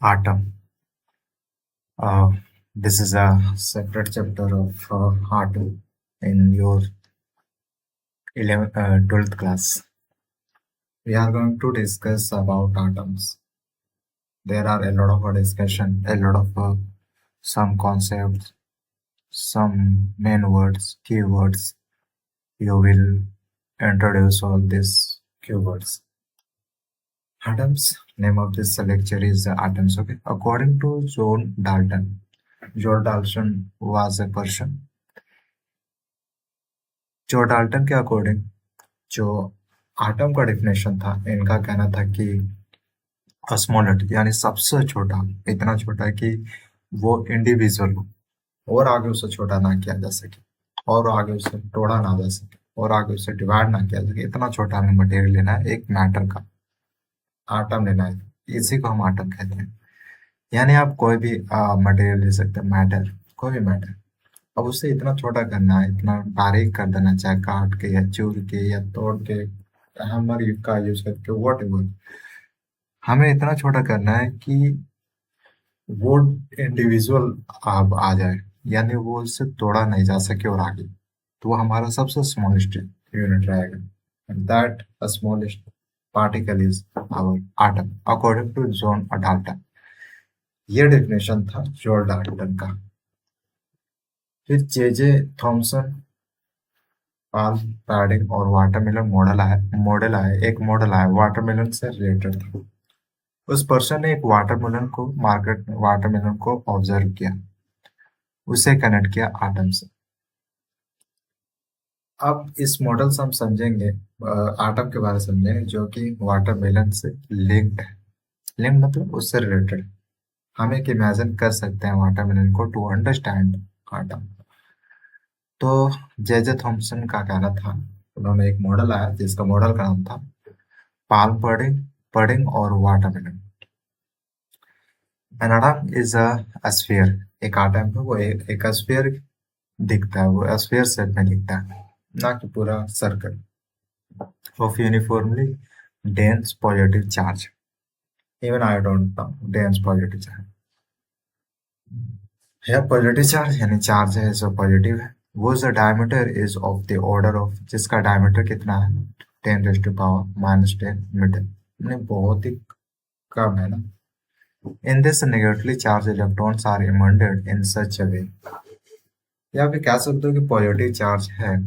Atom. Uh, this is a separate chapter of atom in your 12th class. We are going to discuss about atoms. There are a lot of discussion, a lot of some concepts, some main words, keywords. You will introduce all these keywords. Atoms. Name of this lecture is atoms. Okay. According to John Dalton was a person. जो Dalton के according जो atom का definition था, इनका कहना था कि smallest यानी सबसे छोटा, इतना छोटा कि वो इंडिविजुअल हो और आगे उसे छोटा ना किया जा सके और आगे उसे तोड़ा ना जा सके और आगे उसे डिवाइड ना किया जा सके। इतना छोटा हमें मटेरियल लेना है, एक मैटर का आटम लेना है, इसी को हम आटम कहते हैं। यानी आप कोई भी मटेरियल ले सकते हैं, मैटर, कोई भी मैटर। अब उसे इतना छोटा करना है, इतना बारीक कर देना, चाहे काट के या चूर के या तोड़ के, हैमर का यूज करके, वॉट एवर, हमें इतना छोटा करना है कि वो इंडिविजुअल अब आ जाए, यानी वो उससे तोड़ा नहीं जा सके और आगे, तो वो हमारा सबसे स्मॉलेस्ट यूनिट रहेगा। And that smallest particle is our atom according to John Dalton. ये डेफिनेशन था जॉन डाल्टन का। फिर जे थॉमसन, पाल पैडिंग और वाटरमेलन मॉडल आया, एक मॉडल आया वाटरमेलन से रिलेटेड था। उस पर्सन ने एक वाटरमेलन को ऑब्जर्व किया, उसे कनेक्ट किया आटम से। अब इस मॉडल से हम समझेंगे, आटम के बारे में समझेंगे जो कि वाटरमेलन से लिंक्ड है। लिंक मतलब उससे रिलेटेड। हम एक इमेजिन कर सकते हैं वाटरमेलन को टू अंडरस्टैंड आटम। तो जे थॉमसन का कहना था, उन्होंने एक मॉडल आया जिसका मॉडल का नाम था पाल्म पडिंग और watermelon. An atom is a sphere. एक आटम है वो एक स्फीयर दिखता है, वो स्फीयर शेप में दिखता है, ना कि पूरा circle of uniformly dense positive charge. Even I don't know dense positive charge है, पॉजिटिव चार्ज यानी चार्ज है जो पॉजिटिव है। वो जो diameter is of the order of, जिसका डायमीटर कितना है 10⁻⁻10 मीटर, यानी बहुत ही कम है ना। In this negatively charge electrons are embedded in such a way, या फिर कह सकते हो कि पॉजिटिव चार्ज है।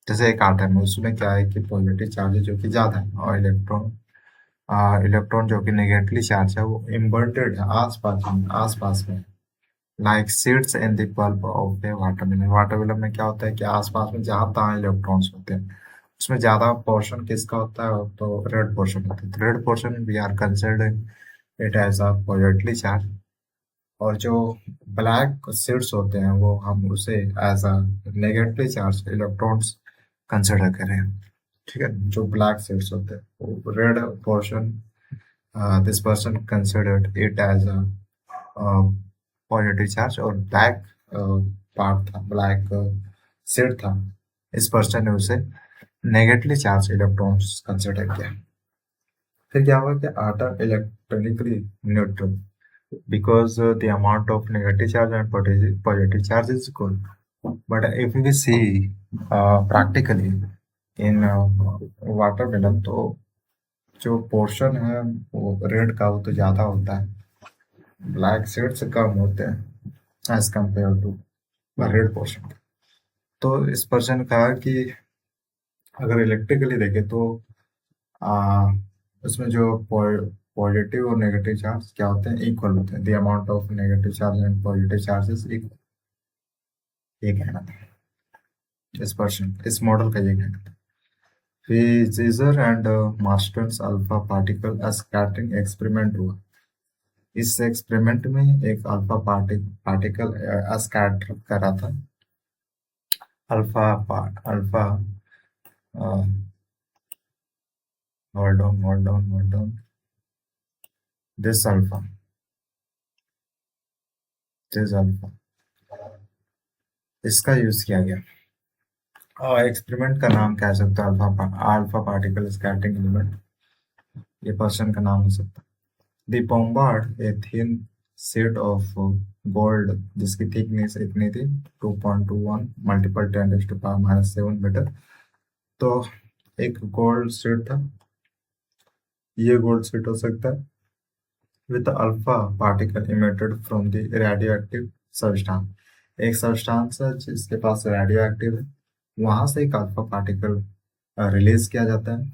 जैसे एक आटम है, उसमें क्या है कि पॉजिटिव चार्ज है जो कि ज्यादा है, और इलेक्ट्रॉन जो कि नेगेटिवली चार्ज है वो इम्बर्टेड है आसपास में, like seeds in the pulp of A watermelon. Watermelon में क्या होता है कि आसपास में जहाँ तहाँ इलेक्ट्रॉन्स होते हैं, उसमें ज्यादा पोर्शन किसका होता है, तो रेड पोर्शन होता है। तो red portion we are considered it as a positively charge, और जो ब्लैक सीड्स होते हैं वो हम उसे as a negatively charge electrons consider करें। ठीक है, जो ब्लैक सीड्स होते हैं, red portion, this person considered it as a positive charge, और ब्लैक पार्ट था, ब्लैक सीड था, इस पर्सन ने उसे नेगेटिवली चार्ज इलेक्ट्रॉन्स कंसिडर किया। फिर क्या हुआ कि atom electronically neutral because the amount of negative charge and positive charge is equal. But if we see practically in watermelon, तो जो पोर्शन है वो रेड का वो तो ज़्यादा होता है, ब्लैक सीड से कम होते हैं as compare to red portion. तो इस पर्सन ने कहा कि अगर इलेक्ट्रिकली देखें तो आ, उसमें जो पॉजिटिव और नेगेटिव चार्ज क्या होते हैं, इक्वल होते हैं। The amount of negative charge and positive charges equal, ये कहना था इस मॉडल का, ये कहना था। फिर Geiger and Marsden's alpha particle scattering experiment हुआ। इस एक्सपेरिमेंट में एक अल्फा पार्टिकल स्कैटर करा था। Alpha hold on, this alpha इसका यूज किया गया। एक्सपेरिमेंट का नाम कह सकते हो अल्फा पार्टिकल स्कैटरिंग एलिमेंट, ये पर्सन का नाम हो सकता है। The bombard a thin sheet of gold जिसकी थिकनेस इतनी थी 2.21 मल्टीपल 10⁻⁻⁷ मीटर। तो एक गोल्ड शीट था, ये गोल्ड शीट हो सकता है with alpha particle emitted from the radioactive substance. एक सब्सटेंस है जिसके पास रेडियो एक्टिव है, वहां से एक अल्फा पार्टिकल रिलीज किया जाता है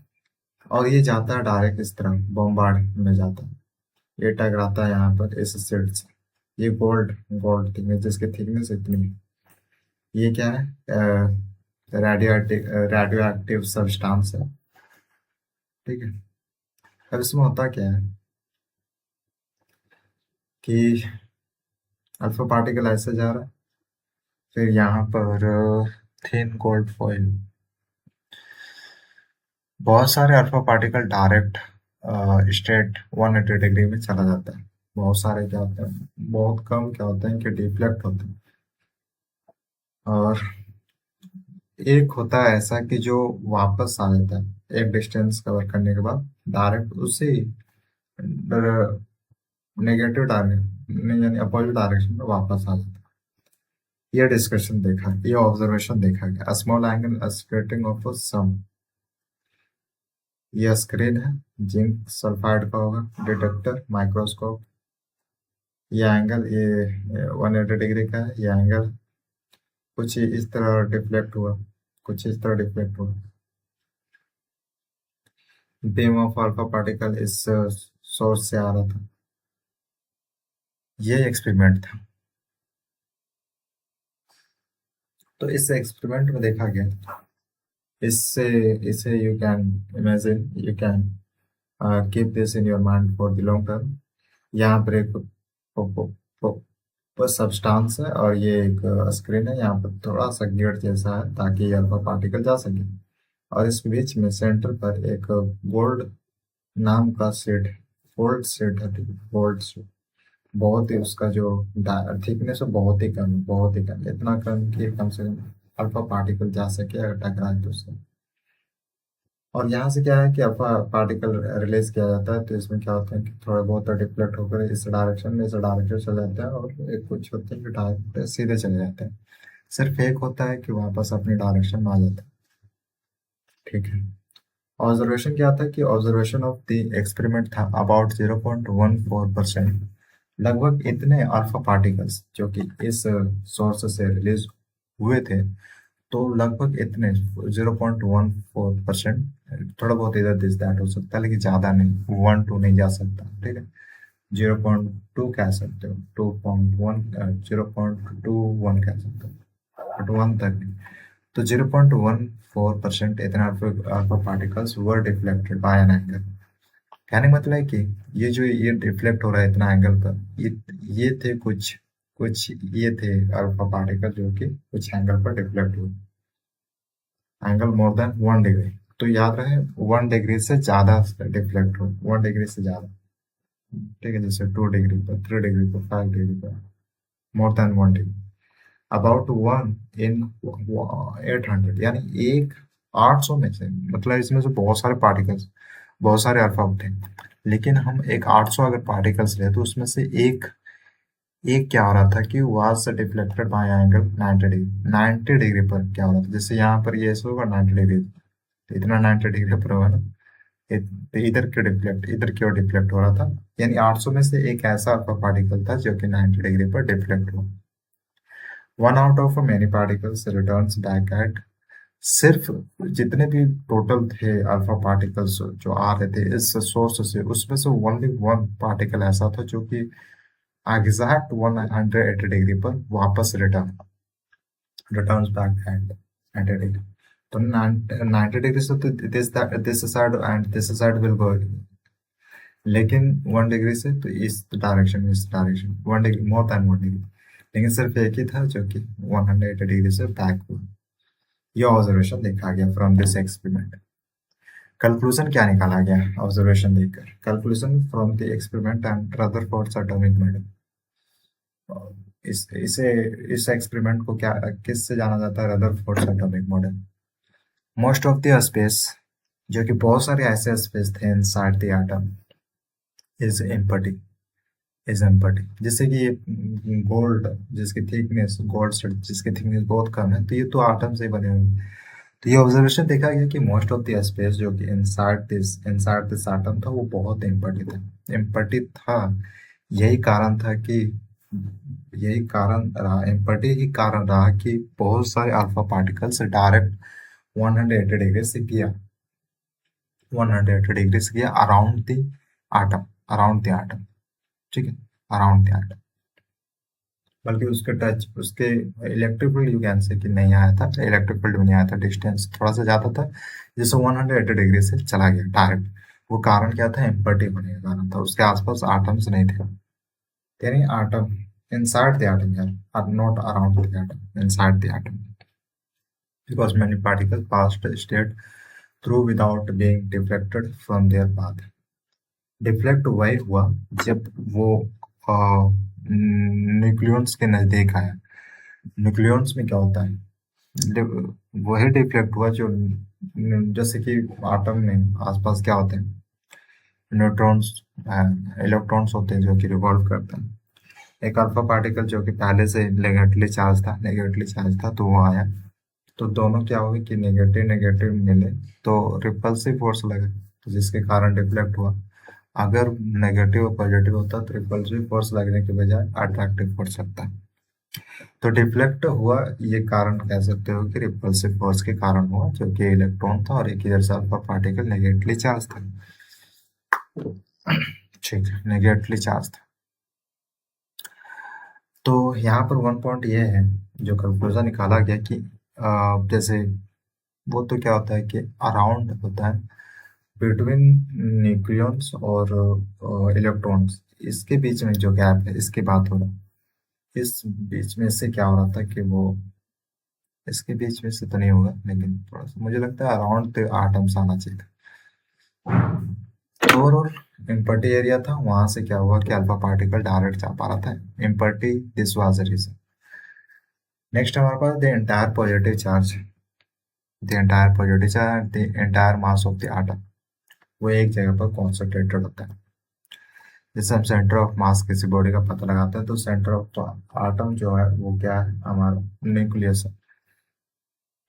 और ये जाता है डायरेक्ट इस तरह बॉम्बार्ड में जाता है। ये टकराता है यहाँ पर इस शीट से। ये गोल्ड गोल्ड थिकनेस जिसकी थिकनेस इतनी है, ये क्या है, रेडियो एक्टिव सब्सटेंस है। ठीक है, अब इसमें होता क्या है कि अल्फा पार्टिकल ऐसे जा रहा है, फिर यहाँ पर थिन गोल्ड फॉइल, बहुत सारे alpha particle direct straight 180 degree में चला जाता है। बहुत सारे क्या होते हैं, बहुत कम क्या होते हैं कि डिफ्लेक्ट होते हैं। और एक होता है ऐसा कि जो वापस आ जाता है एक डिस्टेंस कवर करने के बाद डायरेक्ट उसी नेगेटिव डायरेक्शन यानी अपोजिट डायरेक्शन में वापस आ जाता है। ये डिस्कशन देखा, ये ऑब्जर्वेशन देखा गया। Small angle splitting of some, ये स्क्रीन है, जिंक सल्फाइड का होगा, डिटेक्टर माइक्रोस्कोप, ये एंगल ये 180 डिग्री का है। ये एंगल कुछ इस तरह डिफ्लेक्ट हुआ, कुछ इस तरह डिफ्लेक्ट हुआ। बीम ऑफ अल्फा पार्टिकल इस सोर्स से आ रहा था। ये एक्सपेरिमेंट था। तो इस एक्सपेरिमेंट में देखा गया, इससे इसे you can imagine, you can keep this in your mind for the long term. यहाँ पर एक सब्सटेंस है और ये एक स्क्रीन है, यहाँ पर थोड़ा सा गेट जैसा है ताकि अल्फा पार्टिकल जा सके। और इस बीच में सेंटर पर एक गोल्ड नाम का सेट, गोल्ड सेट है, गोल्ड सेट। बहुत ही उसका जो थिकनेस है बहुत ही कम, बहुत ही कम, इतना कम कि कम से कम अल्फा पार्टिकल जा सके अगर टकराए तो उससे। और यहाँ से क्या है कि अल्फा पार्टिकल रिलीज किया जाता है, तो इसमें क्या होता है कि थोड़ा बहुत डिफ्लेक्ट होकर इस डायरेक्शन में, इस डायरेक्शन चले जाते हैं, और एक कुछ होते हैं जो डायरेक्ट सीधे चले जाते हैं। सिर्फ एक होता है कि वापस अपनी डायरेक्शन में आ जाता है। ठीक है, ऑब्जर्वेशन क्या था कि ऑब्जर्वेशन ऑफ द एक्सपेरिमेंट था अबाउट 0.14%, लगभग इतने अल्फा पार्टिकल्स जो कि इस सोर्स से रिलीज हुए थे। तो लगभग इतने 0.14%, थोड़ा बहुत इधर दिस दैट हो सकता है लेकिन ज्यादा नहीं, 1 2 नहीं जा सकता। ठीक है, 0.2 कह सकते हो, 2.1, 0.21 कह सकते हो, बट 1 तक नहीं। तो 0.14% इतना alpha particles were deflected by an angle. कहने का मतलब है कि ये जो ये डिफ्लेक्ट हो रहा है इतना एंगल पर, ये थे कुछ कुछ ये थे अल्फा पार्टिकल जो कि कुछ एंगल पर डिफ्लेक्ट हुए, एंगल मोर देन 1 डिग्री। तो याद रहे 1 डिग्री से ज्यादा डिफ्लेक्ट हो, 1 डिग्री से ज्यादा। ठीक है, जैसे 2 डिग्री पर, 3 डिग्री पर, 5 डिग्री पर, more than 1 degree, about 1 in 800, यानी एक 800 में से, मतलब इसमें से बहुत सारे पार्टिकल्स, बहुत सारे अल्फा होते हैं, लेकिन हम एक 800 अगर पार्टिकल्स ले तो उसमें से एक एक क्या हो रहा था कि was deflected by angle 90 degree. 90 degree पर क्या हो रहा था, जैसे यहाँ पर ये ऐसे होगा 90 डिग्री, तो इतना 90 डिग्री पर होगा ना, तो इधर क्यों डिफ्लेक्ट, इधर क्यों डिफ्लेक्ट हो रहा था, यानी 800 में से एक ऐसा अल्फा पार्टिकल था जो कि 90 डिग्री पर डिफ्लेक्ट हुआ। One out of many particles returns back at, सिर्फ जितने भी टोटल थे अल्फा पार्टिकल्स जो आ रहे थे इस सोर्स से, उसमें से ओनली वन पार्टिकल ऐसा था जो कि एग्जैक्ट 180 डिग्री पर वापस रिटर्न्स बैक एट 90 डिग्री। तो 90 डिग्री से तो this side and this side will go, लेकिन 1 डिग्री से तो इस direction 1 degree, more than 1 degree, लेकिन सिर्फ एक ही था जो कि 180 डिग्री से बैक हुआ। यह ऑब्जर्वेशन देखा गया फ्रॉम दिस एक्सपेरिमेंट। कंक्लूजन क्या निकाला गया ऑब्जर्वेशन देखकर, conclusion from the experiment and Rutherford's atomic model. इस एक्सपेरिमेंट को क्या किससे जाना जाता है, Rutherford's atomic model. Most of the space, जो कि बहुत सारे ऐसे स्पेस थे inside the atom, is empty, is empty. जैसे कि ये गोल्ड, जिसकी थिकनेस, गोल्ड जिसकी थिकनेस बहुत कम है, तो ये तो आटम से बने हुए हैं। तो ये ऑब्जर्वेशन देखा गया कि मोस्ट ऑफ द स्पेस जो कि इनसाइड दिस आटम था, वो बहुत एम्पटी था, एम्पटी था। यही कारण था कि यही कारण रहा, एम्पटी ही कारण रहा कि बहुत सारे अल्फा पार्टिकल्स डायरेक्ट 180 डिग्री से किया, 180 डिग्री से किया around the atom, around the atom, ठीक है, अराउंड द आटम। बल्कि उसके टच, उसके electric field you can say कि नहीं आया था, इलेक्ट्रिक फील्ड में नहीं आया था, डिस्टेंस थोड़ा सा ज्यादा था, जिससे 180 डिग्री से चला गया डायरेक्ट। वो कारण क्या था? एम्पर्टी होने का कारण था, उसके आसपास आटम्स नहीं थे, यानी आटम इनसाइड द एटम यार, are not around the atom, inside the atom, because many particles passed straight through without being deflected from their path। Deflect वही हुआ जब वो न्यूक्लियॉन्स के नजदीक आया। न्यूक्लियॉन्स में क्या होता है? वही डिफ्लेक्ट हुआ जो जैसे कि आटम में आसपास क्या होते हैं? न्यूट्रॉन्स, इलेक्ट्रॉन्स होते हैं जो कि रिवॉल्व करते हैं। एक अल्फा पार्टिकल जो कि पहले से नेगेटिवली चार्ज था, तो वो आया, तो दोनों क्या हुए कि नेगेटिव नेगेटिव मिले, तो रिपल्सिव फोर्स लगा, तो जिसके कारण डिफ्लेक्ट हुआ। अगर नेगेटिव और पॉजिटिव होता तो रिपल्सिव फोर्स लगने के बजाय अट्रैक्टिव फोर्स लगता। तो डिफ्लेक्ट हुआ, ये कारण कह सकते हो कि रिपल्सिव फोर्स के कारण हुआ, जो कि इलेक्ट्रॉन था और एक इधर से अल्फा पार्टिकल नेगेटिवली चार्ज था, ठीक है, नेगेटिवली चार्ज था। तो यहाँ पर वन पॉइंट ये है, जो कंक्लूजन निकाला गया कि जैसे वो तो क्या होता है कि अराउंड होता है बिटवीन न्यूक्लियॉन्स और इलेक्ट्रॉन्स, इसके बीच में जो गैप है, इसकी बात हो रहा है। इस बीच में से क्या हो रहा था कि वो, इसके बीच में से तो नहीं होगा, लेकिन थोड़ा सा मुझे लगता है अराउंड द आटम्स आना चाहिए था। ओवरऑल इम्पर्टी एरिया था, वहां से क्या हुआ कि अल्फा पार्टिकल डायरेक्ट जा पा रहा था, impurity, this was the reason. Next हमारे पास the entire positive charge, the entire positive charge, the entire mass of the atom, वो एक जगह पर कॉन्सेंट्रेटेड होता है। जैसे हम सेंटर ऑफ मास किसी बॉडी का पता लगाते हैं, तो सेंटर ऑफ आटम जो है वो क्या है? हमारा न्यूक्लियस है,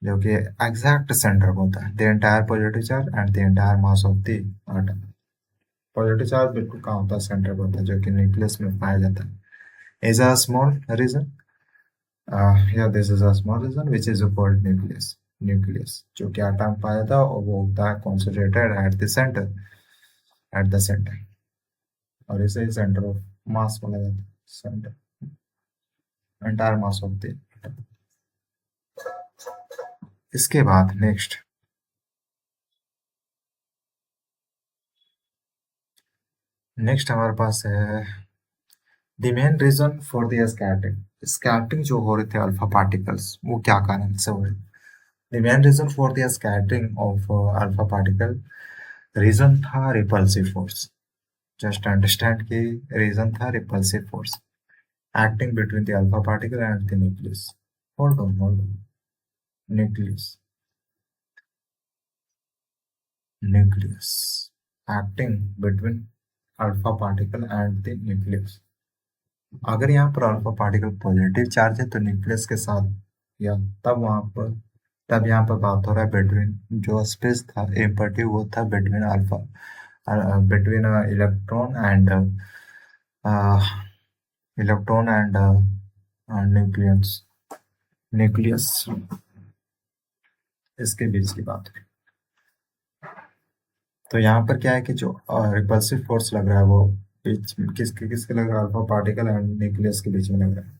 जो कि एग्जैक्ट सेंटर होता है। The entire positive charge and the entire mass of the atom, positive charge बिल्कुल कहाँ होता है? सेंटर पर होता है, जो कि न्यूक्लियस में पाया जाता है। इज अ स्मॉल रीजन, या this is a small region which is called nucleus. Nucleus जो कि आटम पाया था, और वो होता है concentrated at the centre, at the centre, और इसे सेंटर ऑफ मास बोला जाता है, centre, entire mass of the. इसके बाद नेक्स्ट हमारे पास है the main reason for the scattering. Scattering जो हो रहे थे अल्फा पार्टिकल्स, वो क्या कारण से हो रहे? The main reason for the scattering of alpha particle, reason था रिपल्सिव फोर्स। जस्ट अंडरस्टैंड कि रीजन था repulsive force acting between the alpha particle and the nucleus. Hold on. Nucleus. Nucleus. Acting between alpha particle and the nucleus. अगर यहाँ पर alpha particle positive charge है तो nucleus के साथ, या तब वहां पर, तब यहाँ पर बात हो रहा है बिटवीन, जो स्पेस था एम्पर्टिव, वो था between alpha, between electron and nucleus, nucleus, इसके बीच की बात है। तो यहाँ पर क्या है कि जो रिपल्सिव फोर्स लग रहा है, वो बीच किसके किसके लग रहा है? अल्फा पार्टिकल एंड न्यूक्लियस के बीच में लग रहा है।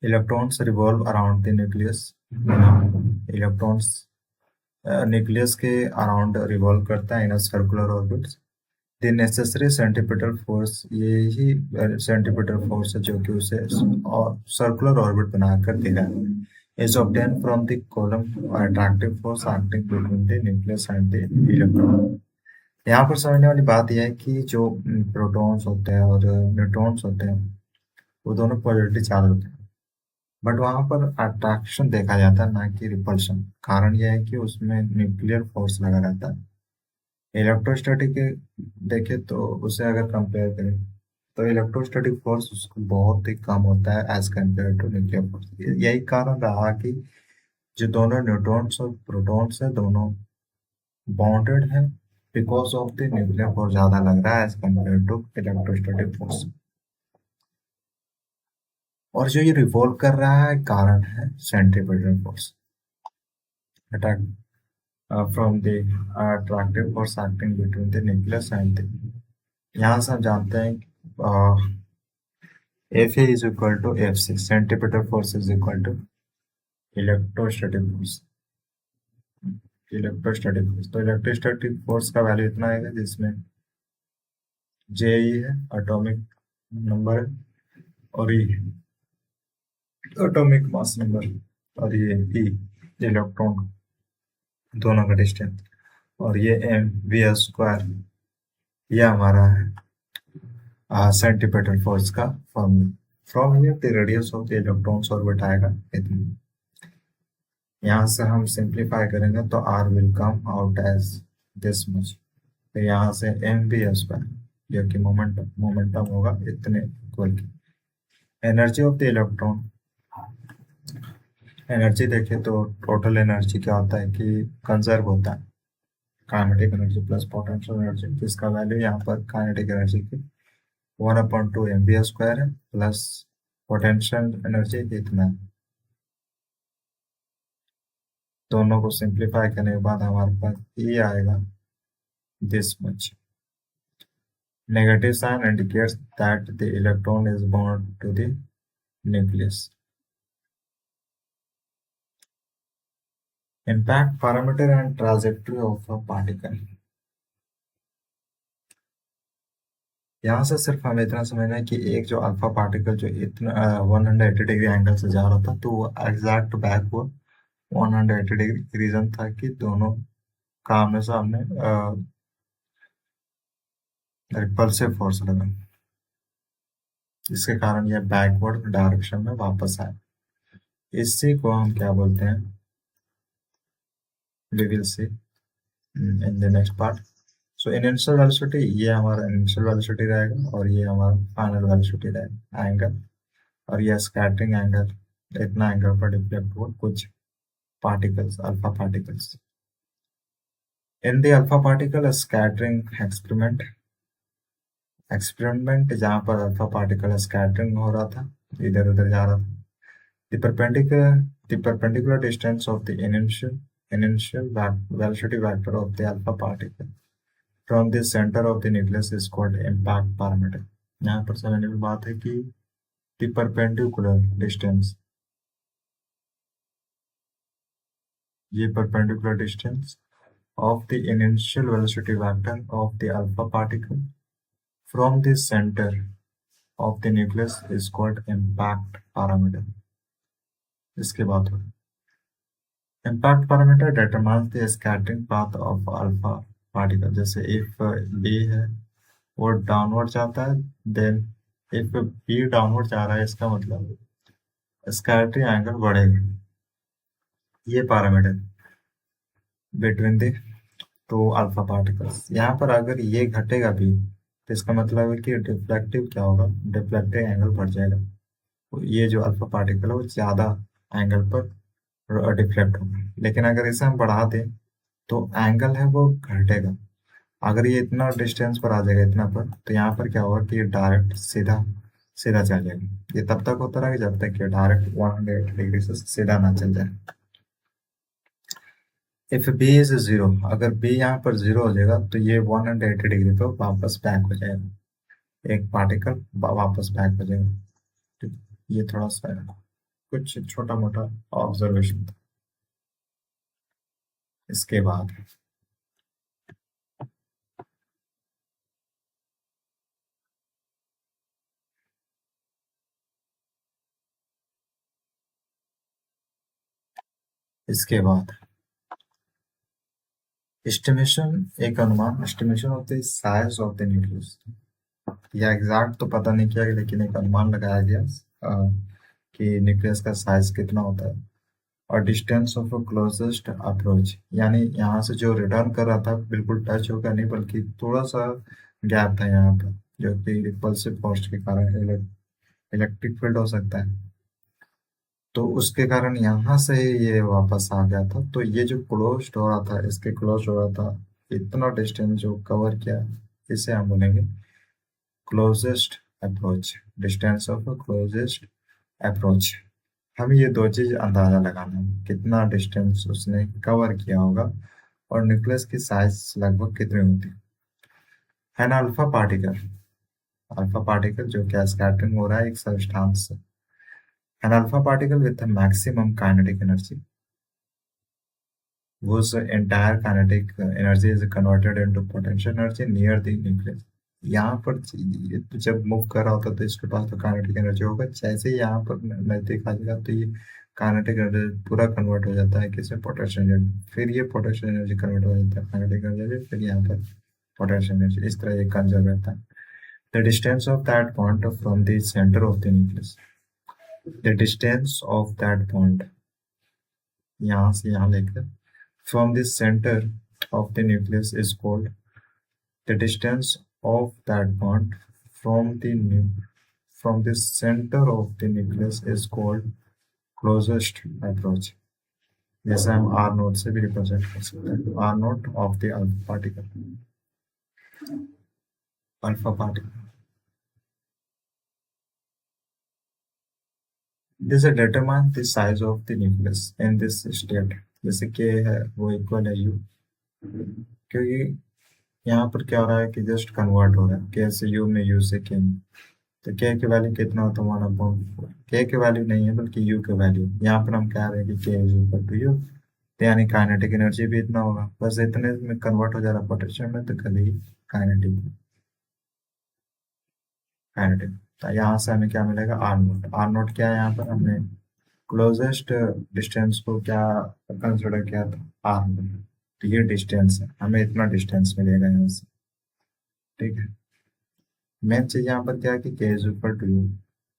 Electrons revolve around the nucleus, electrons nucleus के अराउंड रिवॉल्व करता है in circular orbits. The necessary centripetal force, यही सेंट्रीपिटल फोर्स है जो कि उसे सर्कुलर ऑर्बिट बनाकर देगा, is obtained from the column attractive force acting between the nucleus and the electron। यहाँ पर समझने वाली बात यह है कि जो प्रोटॉन्स होते हैं और न्यूट्रॉन्स होते हैं, वो दोनों पॉजिटिव चार्ज होते हैं, बट वहाँ पर अट्रैक्शन देखा जाता है, ना कि रिपल्शन। कारण यह है कि उसमें न्यूक्लियर फोर्स लगा रहता है, इलेक्ट्रोस्टैटिक देखे तो उसे अगर कंपेयर करें तो इलेक्ट्रोस्टैटिक फोर्स उसको बहुत ही कम होता है as compare to nuclear force. यही कारण रहा कि जो दोनों न्यूट्रॉन्स और प्रोटॉन्स है दोनों बॉन्डेड है because of the nuclear force ज्यादा लग रहा है as compare to electrostatic force. और जो ये रिवॉल्व कर रहा है कारण है centripetal force attack from the attractive force acting between the nucleus and the। यहाँ से हम जानते हैं F A is equal to F C, centripetal force is equal to electrostatic force. Electrostatic force तो इलेक्ट्रोस्टैटिक फोर्स का value इतना आएगा जिसमें जे ई है एटॉमिक नंबर है, और ई एटॉमिक मास नंबर, और ये ई इलेक्ट्रॉन दोनों का डिस्टेंस, और ये एम वी स्क्वायर ये हमारा है सेंटीमीटर फोर्स का formula. From here the radius of the electrons orbit आएगा इतना। यहाँ से हम सिंप्लीफाई करेंगे तो R will come out as this much. तो यहाँ से एम वी स्क्वायर जो कि मोमेंटम होगा इतने इक्वल की energy of the electron. Energy देखें तो टोटल एनर्जी क्या होता है कि कंजर्व होता है kinetic energy plus potential energy, जिसका वैल्यू यहाँ पर काइनेटिक एनर्जी की 1/2 mv स्क्वायर है प्लस पोटेंशियल एनर्जी इतना है। दोनों को सिंप्लीफाई करने के बाद हमारे पास ये आएगा this much. Negative sign indicates that the electron is bound to the nucleus. Impact parameter and trajectory of a particle. यहाँ से सिर्फ हमें इतना समझना है कि एक जो अल्फा पार्टिकल जो इतना 180 डिग्री एंगल से जा रहा था तो वो एग्जैक्ट बैक हुआ 180 डिग्री। रीजन था कि दोनों का आमने सामने रिपल्सिव फोर्स लगा, जिसके कारण यह बैकवर्ड डायरेक्शन में वापस आए। इसी को हम क्या बोलते हैं, we will see in the next part. So initial velocity ये हमारा इनिशियल वेलोसिटी रहेगा और ये हमारा फाइनल वेलोसिटी रहेगा एंगल, और ये स्कैटरिंग एंगल इतना एंगल पर डिफ्लेक्ट हुआ कुछ particles alpha particles. In the alpha particle scattering experiment जहाँ पर अल्फा पार्टिकल स्कैटरिंग हो रहा था इधर उधर जा रहा था। The perpendicular distance of the initial velocity vector of the alpha particle from the center of the nucleus is called impact parameter। यहाँ पर समझने की बात है कि the perpendicular distance, ये perpendicular distance of the initial velocity vector of the alpha particle from the center of the nucleus is called impact parameter। इसके बाद impact parameter determines the scattering path of alpha particle। जैसे if B है वो downward जाता है, then if B downward जा रहा है इसका मतलब स्कैटरिंग एंगल बढ़ेगा। ये parameter between the two alpha particles. यहाँ पर अगर ये घटेगा भी तो इसका मतलब है कि डिफ्लेक्टिव क्या होगा, डिफ्लेक्टिव एंगल बढ़ जाएगा। तो ये जो अल्फा पार्टिकल है वो ज्यादा एंगल पर डिफ्लेक्ट होगा। लेकिन अगर इसे हम बढ़ा दें तो एंगल है वो घटेगा। अगर ये इतना डिस्टेंस पर आ जाएगा इतना पर तो यहाँ पर क्या होगा कि ये डायरेक्ट सीधा सीधा चल जाएगा। ये तब तक होता रहेगा जब तक ये डायरेक्ट 180 डिग्री से सीधा ना चल जाए। इफ बी इज 0, अगर बी यहाँ पर 0 हो जाएगा तो ये 180 डिग्री पर वापस बैक हो जाएगा, एक पार्टिकल वापस बैक हो जाएगा। ठीक, ये थोड़ा सा कुछ छोटा मोटा ऑब्जर्वेशन था। इसके बाद इसके बाद एस्टिमेशन, एक अनुमान, estimation of the size of the nucleus. या एग्जैक्ट तो पता नहीं किया गया लेकिन एक अनुमान लगाया गया कि न्यूक्लियस का साइज कितना होता है। और डिस्टेंस ऑफ क्लोजेस्ट अप्रोच, यानी यहाँ से जो रिटर्न कर रहा था बिल्कुल टच होगा नहीं, बल्कि थोड़ा सा गैप था यहाँ पर, जो कि रिपल्सिव फोर्स के कारण इलेक्ट्रिक फील्ड हो सकता है, तो उसके कारण यहाँ से ये वापस आ गया था। तो ये जो क्लोज हो रहा था, इसके क्लोज हो रहा था, इतना डिस्टेंस जो कवर किया, इसे हम बोलेंगे closest approach, distance of closest approach. हमें ये दो चीज अंदाजा लगाना है, कितना डिस्टेंस उसने कवर किया होगा और न्यूक्लियस की साइज लगभग कितनी होती है ना। अल्फा पार्टिकल जो क्या स्कैटरिंग हो रहा है एक सबस्टांस से, an alpha particle with a maximum kinetic energy whose entire kinetic energy is converted into potential energy near the nucleus। यहाँ पर तो जब मूव कर रहा होता तो इसके पास तो काइनेटिक एनर्जी होगा, जैसे ही यहाँ पर नजदीक आ जाएगा तो ये काइनेटिक एनर्जी पूरा कन्वर्ट हो जाता है किसी पोटेंशियल एनर्जी, फिर ये पोटेंशियल एनर्जी कन्वर्ट हो जाता है काइनेटिक एनर्जी, फिर यहाँ पर पोटेंशियल एनर्जी, इस तरह ये कंजर्व रहता है। The distance of that point from the centre of the nucleus, the distance of that point, यहाँ से यहाँ लेकर from the center of the nucleus is called, the distance of that point from the center of the nucleus is called closest approach। जैसे हम are note से भी represent कर सकते हैं, R naught of the alpha particle. This determine the size of the nucleus in this state, जैसे k है वो इक्वल है u, क्योंकि यहाँ पर क्या हो रहा है कि जस्ट कन्वर्ट हो रहा है के से यू में, यू से के में, तो के की वैल्यू कितना होता है 1/4, के की वैल्यू नहीं है बल्कि यू की वैल्यू, यहाँ पर हम कह रहे हैं कि के इज इक्वल टू यू, तो यानी काइनेटिक एनर्जी भी इतना होगा, बस इतने में कन्वर्ट हो जा रहा है पोटेंशियल में, तो कभी काइनेटिक काइनेटिक। तो यहाँ से हमें क्या मिलेगा, आर नोट। आर नोट क्या है, यहाँ पर हमने क्लोजेस्ट डिस्टेंस को क्या कंसिडर किया था, आर नोट, तो ये डिस्टेंस है, हमें इतना डिस्टेंस मिलेगा यहाँ से, ठीक है। मेन चीज यहाँ पर क्या है कि के इज इक्वल टू यू,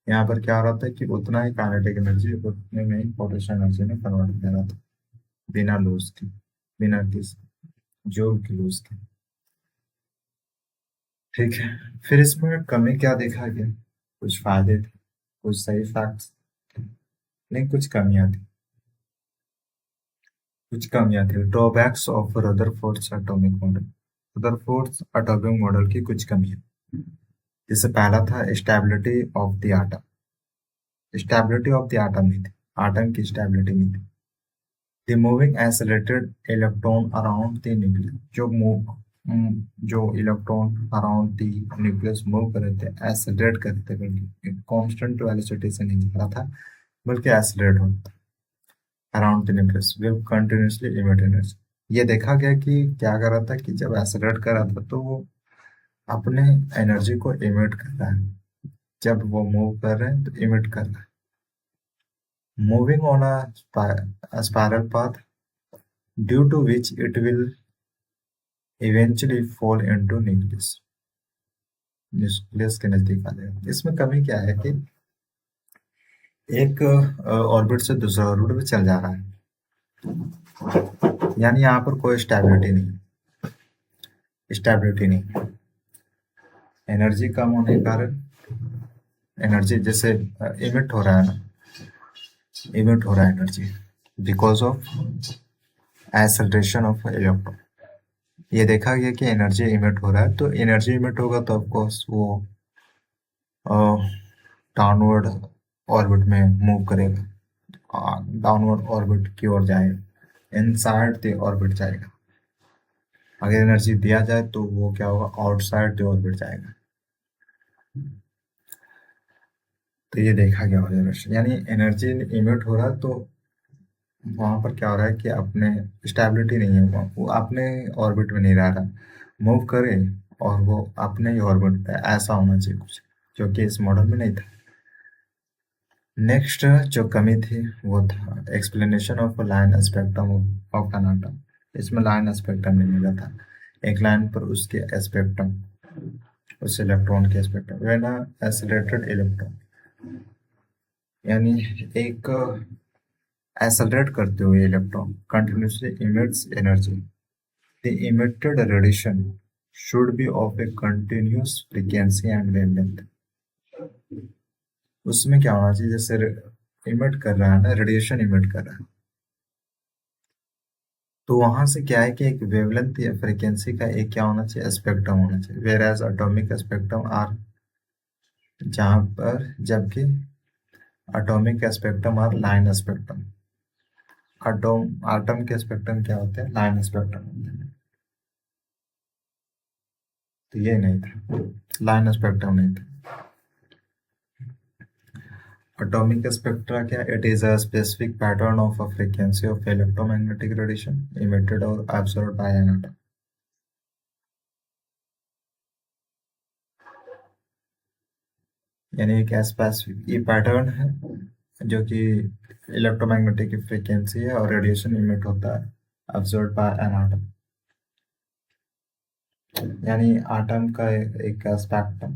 यहाँ पर क्या हो रहा था कि उतना ही काइनेटिक एनर्जी उतने में ही पोटेंशियल एनर्जी में कन्वर्ट हो रहा था, बिना लूज के, बिना किसी जोर की लूज के, ठीक है। फिर इसमें कमी क्या देखा गया, कुछ फायदे थे, कुछ सही फैक्ट्स, नहीं कुछ कमियां थी, drawbacks of Rutherford's atomic model, Rutherford's atomic model की कुछ कमियां, जैसे पहला था stability of the atom, stability of the atom नहीं थी, आटम की स्टेबिलिटी नहीं थी। The moving accelerated electron around the nucleus, जो electron around the nucleus move कर रहे थे, एक्सेलरेट कर रहे थे, बल्कि कांस्टेंट वेलोसिटी से नहीं जा रहा था, बल्कि एक्सेलरेट हो रहा था around the nucleus will continuously emit energy. ये देखा गया कि क्या कर रहा था कि जब एक्सेलरेट कर रहा था तो वो अपने एनर्जी को इमिट कर रहा है, जब वो मूव कर रहे हैं तो इमिट कर रहा है। Moving on a spiral path due to which it will eventually fall into nucleus, nucleus के नजदीक आ जाएगा। इसमें कमी क्या है कि एक ऑर्बिट से दूसरा ऑर्बिट में चल जा रहा है, यानी यहाँ पर कोई स्टेबिलिटी नहीं, एनर्जी कम होने के कारण, एनर्जी जैसे इमिट हो रहा है ना, इमिट हो रहा है energy because of acceleration of electron. ये देखा गया कि एनर्जी इमिट हो रहा है, तो एनर्जी इमिट होगा तो ऑफकोर्स वो डाउनवर्ड ऑर्बिट में मूव करेगा, डाउनवर्ड ऑर्बिट की ओर जाएगा, इनसाइड द ऑर्बिट जाएगा। अगर एनर्जी दिया जाए तो वो क्या होगा, आउटसाइड द ऑर्बिट जाएगा। तो ये देखा गया ऑब्जर्वेशन, यानी एनर्जी इमिट हो रहा है तो वहां पर क्या हो रहा है कि अपने स्टेबिलिटी नहीं है, वो अपने ऑर्बिट में नहीं रह रहा, मूव करे और वो अपने ही ऑर्बिट पे, ऐसा होना चाहिए कुछ, जो कि इस मॉडल में नहीं था। नेक्स्ट जो कमी थी वो था explanation of line spectrum of an atom, इसमें लाइन स्पेक्ट्रम नहीं मिला था, एक लाइन पर उसके स्पेक्ट्रम, उस इलेक्ट्रॉन के स्पेक्ट्रम, व्हेन एक्सेलरेटेड इलेक्ट्रॉन, यानी एक एक्सेलरेट करते हुए electron continuously emits energy. The emitted radiation should be of a continuous frequency and wavelength. उसमें क्या होना चाहिए, जैसे इमिट कर रहा है ना, रेडिएशन इमिट कर रहा है, तो वहां से क्या है कि एक वेवलेंथ या फ्रीक्वेंसी का एक क्या होना चाहिए, स्पेक्ट्रम होना चाहिए, whereas atomic spectrum are, जहां पर जबकि atomic spectrum are line spectrum, atom के स्पेक्ट्रम क्या होते हैं, लाइन स्पेक्ट्रम होते हैं। तो ये नहीं था, लाइन स्पेक्ट्रम नहीं था। एटॉमिक स्पेक्ट्रा क्या, it is a specific pattern of a frequency of electromagnetic radiation emitted और एब्सॉर्ब्ड बाय एन एटम। यानी एक स्पेसिफिक ये पैटर्न है जो कि इलेक्ट्रोमैग्नेटिक फ्रीक्वेंसी है और रेडिएशन इमिट होता है एब्सॉर्ब्ड बाय एन एटम। यानी एटम का एक स्पेक्ट्रम,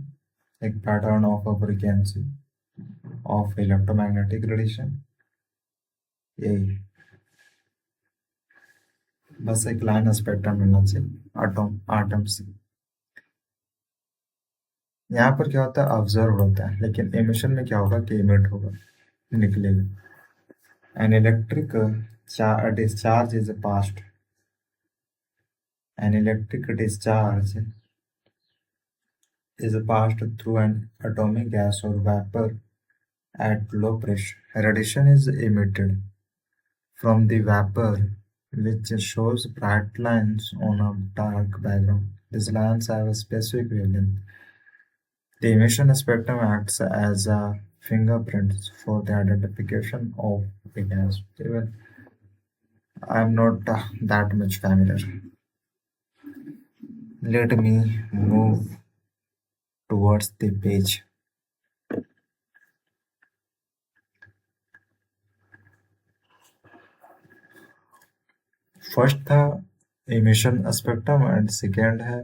एक pattern of a frequency of electromagnetic radiation, यही बस एक लाइन स्पेक्ट्रम मिलना चाहिए एटम से। यहाँ पर क्या होता है, ऑब्जर्व होता है, लेकिन एमिशन में क्या होगा कि इमिट होगा, निकलेगा। An electric discharge is past, an electric discharge is passed through an atomic gas or vapor at low pressure. Radiation is emitted from the vapor, which shows bright lines on a dark background. These lines have a specific wavelength. The emission spectrum acts as a fingerprint for the identification of the gas. Even I'm not that much familiar. Let me move towards the page. First था emission spectrum and second है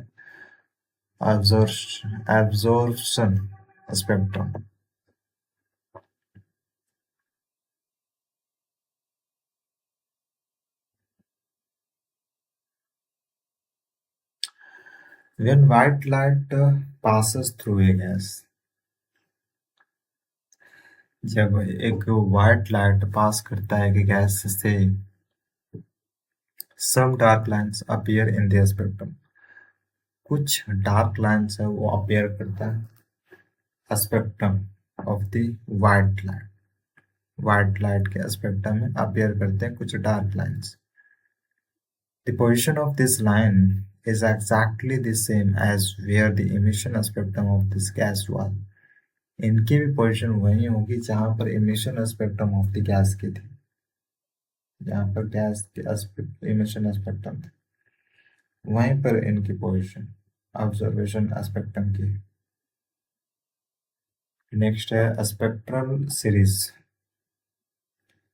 absorption spectrum. When white light passes through a gas, जब एक white light pass करता है कि gas से, some dark lines appear in the spectrum, कुछ dark lines है वो अपीयर करता है spectrum of the white light, white light के स्पेक्ट्रम में अपीयर करते हैं कुछ dark lines. The position of this line is exactly the same as where the emission spectrum of this gas was. इनकी भी पोजीशन वही होगी जहां पर emission spectrum of the gas की थी, जहां पर गैस के इमिशन स्पेक्ट्रम थे वहीं पर इनकी पोजीशन ऑब्जर्वेशन स्पेक्ट्रम की। नेक्स्ट है spectral series.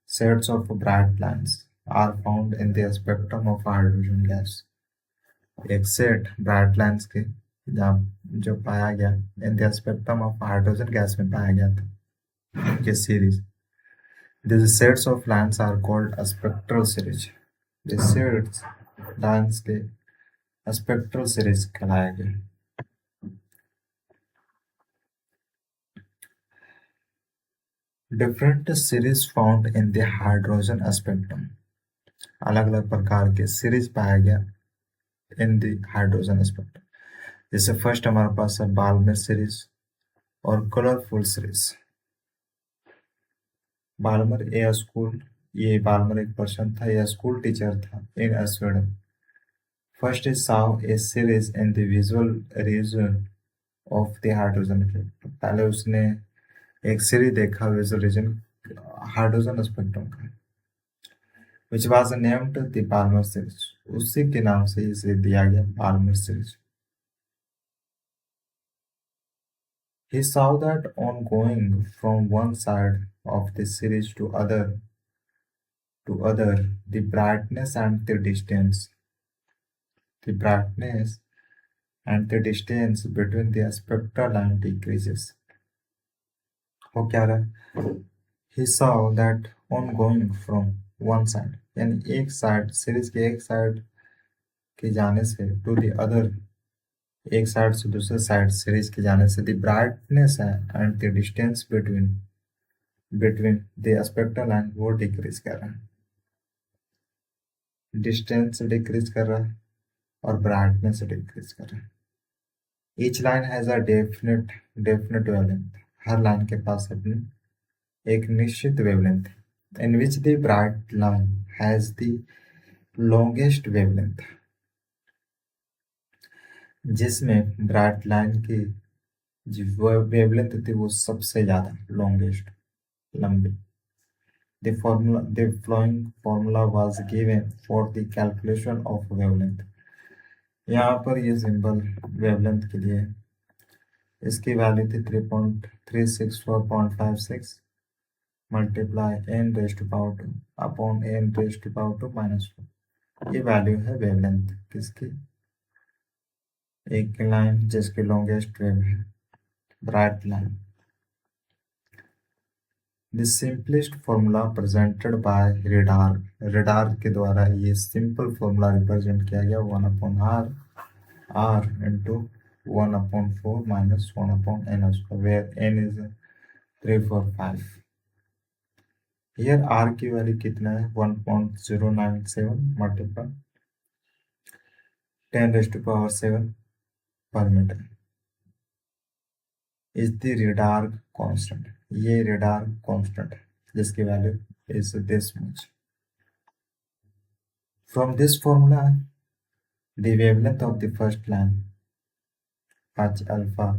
Sets of bright lines are found in the spectrum of hydrogen gas. एक सेट ब्राइट लाइन्स के जो पाया गया in the spectrum of hydrogen gas में पाया गया था, ये series. These sets of lines are called a spectral series. These sets lines के स्पेक्ट्रल सीरीज कहलाया गया। Different series found in the hydrogen spectrum. अलग अलग प्रकार के सीरीज पाया गया इन द हाइड्रोजन स्पेक्ट्रम। जैसे फर्स्ट हमारे पास है बाल्मर सीरीज और कलरफुल सीरीज। बाल्मर ये बाल्मर एक पर्सन था, ये स्कूल टीचर था in Sweden. First is saw a series in the visual region of the hydrogen spectrum. पहले उसने एक सीरीज देखा विजुअल रीजन हाइड्रोजन स्पेक्ट्रम का, which was named the Balmer series. उसी के नाम से इसे दिया गया Balmer series. He saw that on going from one side of the series to other, the brightness and the distance between the spectral line decreases. हो क्या रहा है? He saw that on going from one side, यानी एक side series के एक side के जाने से टू द अदर, एक साइड से दूसरे साइड सीरीज के जाने से the brightness and the distance between between the spectral line वो डिक्रीज कर रहा है, डिस्टेंस डिक्रीज कर रहा है और ब्राइटनेस डिक्रीज कर रहा है। Each line has a definite wavelength, हर लाइन के पास अपनी एक निश्चित वेवलेंथ है। In which the bright line has the longest wavelength, जिसमें ब्राइट लाइन की जो वेवलेंथ थी वो सबसे ज्यादा लॉन्गेस्ट, लंबी। The following formula was given for the calculation of wavelength. यहाँ पर ये सिंबल वेवलेंथ के लिए, इसकी वैल्यू थी 3.364.56 multiply n raise to power 2 upon n raise to power 2 -4। ये वैल्यू है वेवलेंथ किसकी, एक लाइन जिसकी लॉन्गेस्ट वेव है, bright line. The simplest formula presented by radar, radar के द्वारा ये सिंपल फॉर्मूला रिप्रेजेंट किया गया 1/r r into 1/4 minus 1/n square, where n is 345। Here r की वैल्यू कितना है 1.097 मल्टीपल 10⁻⁷ पर metre is the radar constant, ये रेडार कांस्टेंट है जिसकी value is this much. From this formula the wavelength of the first line h alpha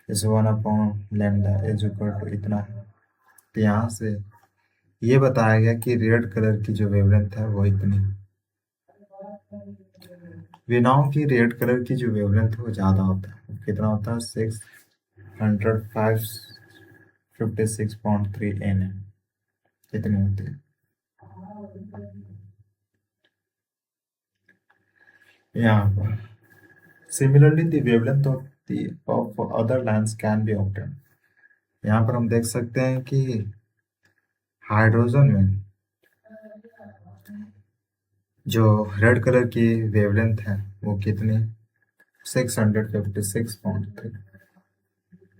is 1/λ is equal to इतना। तो यहाँ से ये बताया गया कि रेड कलर की जो वेवलेंथ है वो इतनी। विनाओं की रेड कलर की जो वेवलेंथ है वो ज़्यादा होता है, कितना होता है 656.3 nm, कितनी होती है यहाँ पर। Similarly the wavelength of other lines can be obtain. यहाँ पर हम देख सकते हैं कि हाइड्रोजन में जो रेड कलर की वेवलेंथ है वो कितनी 656.3,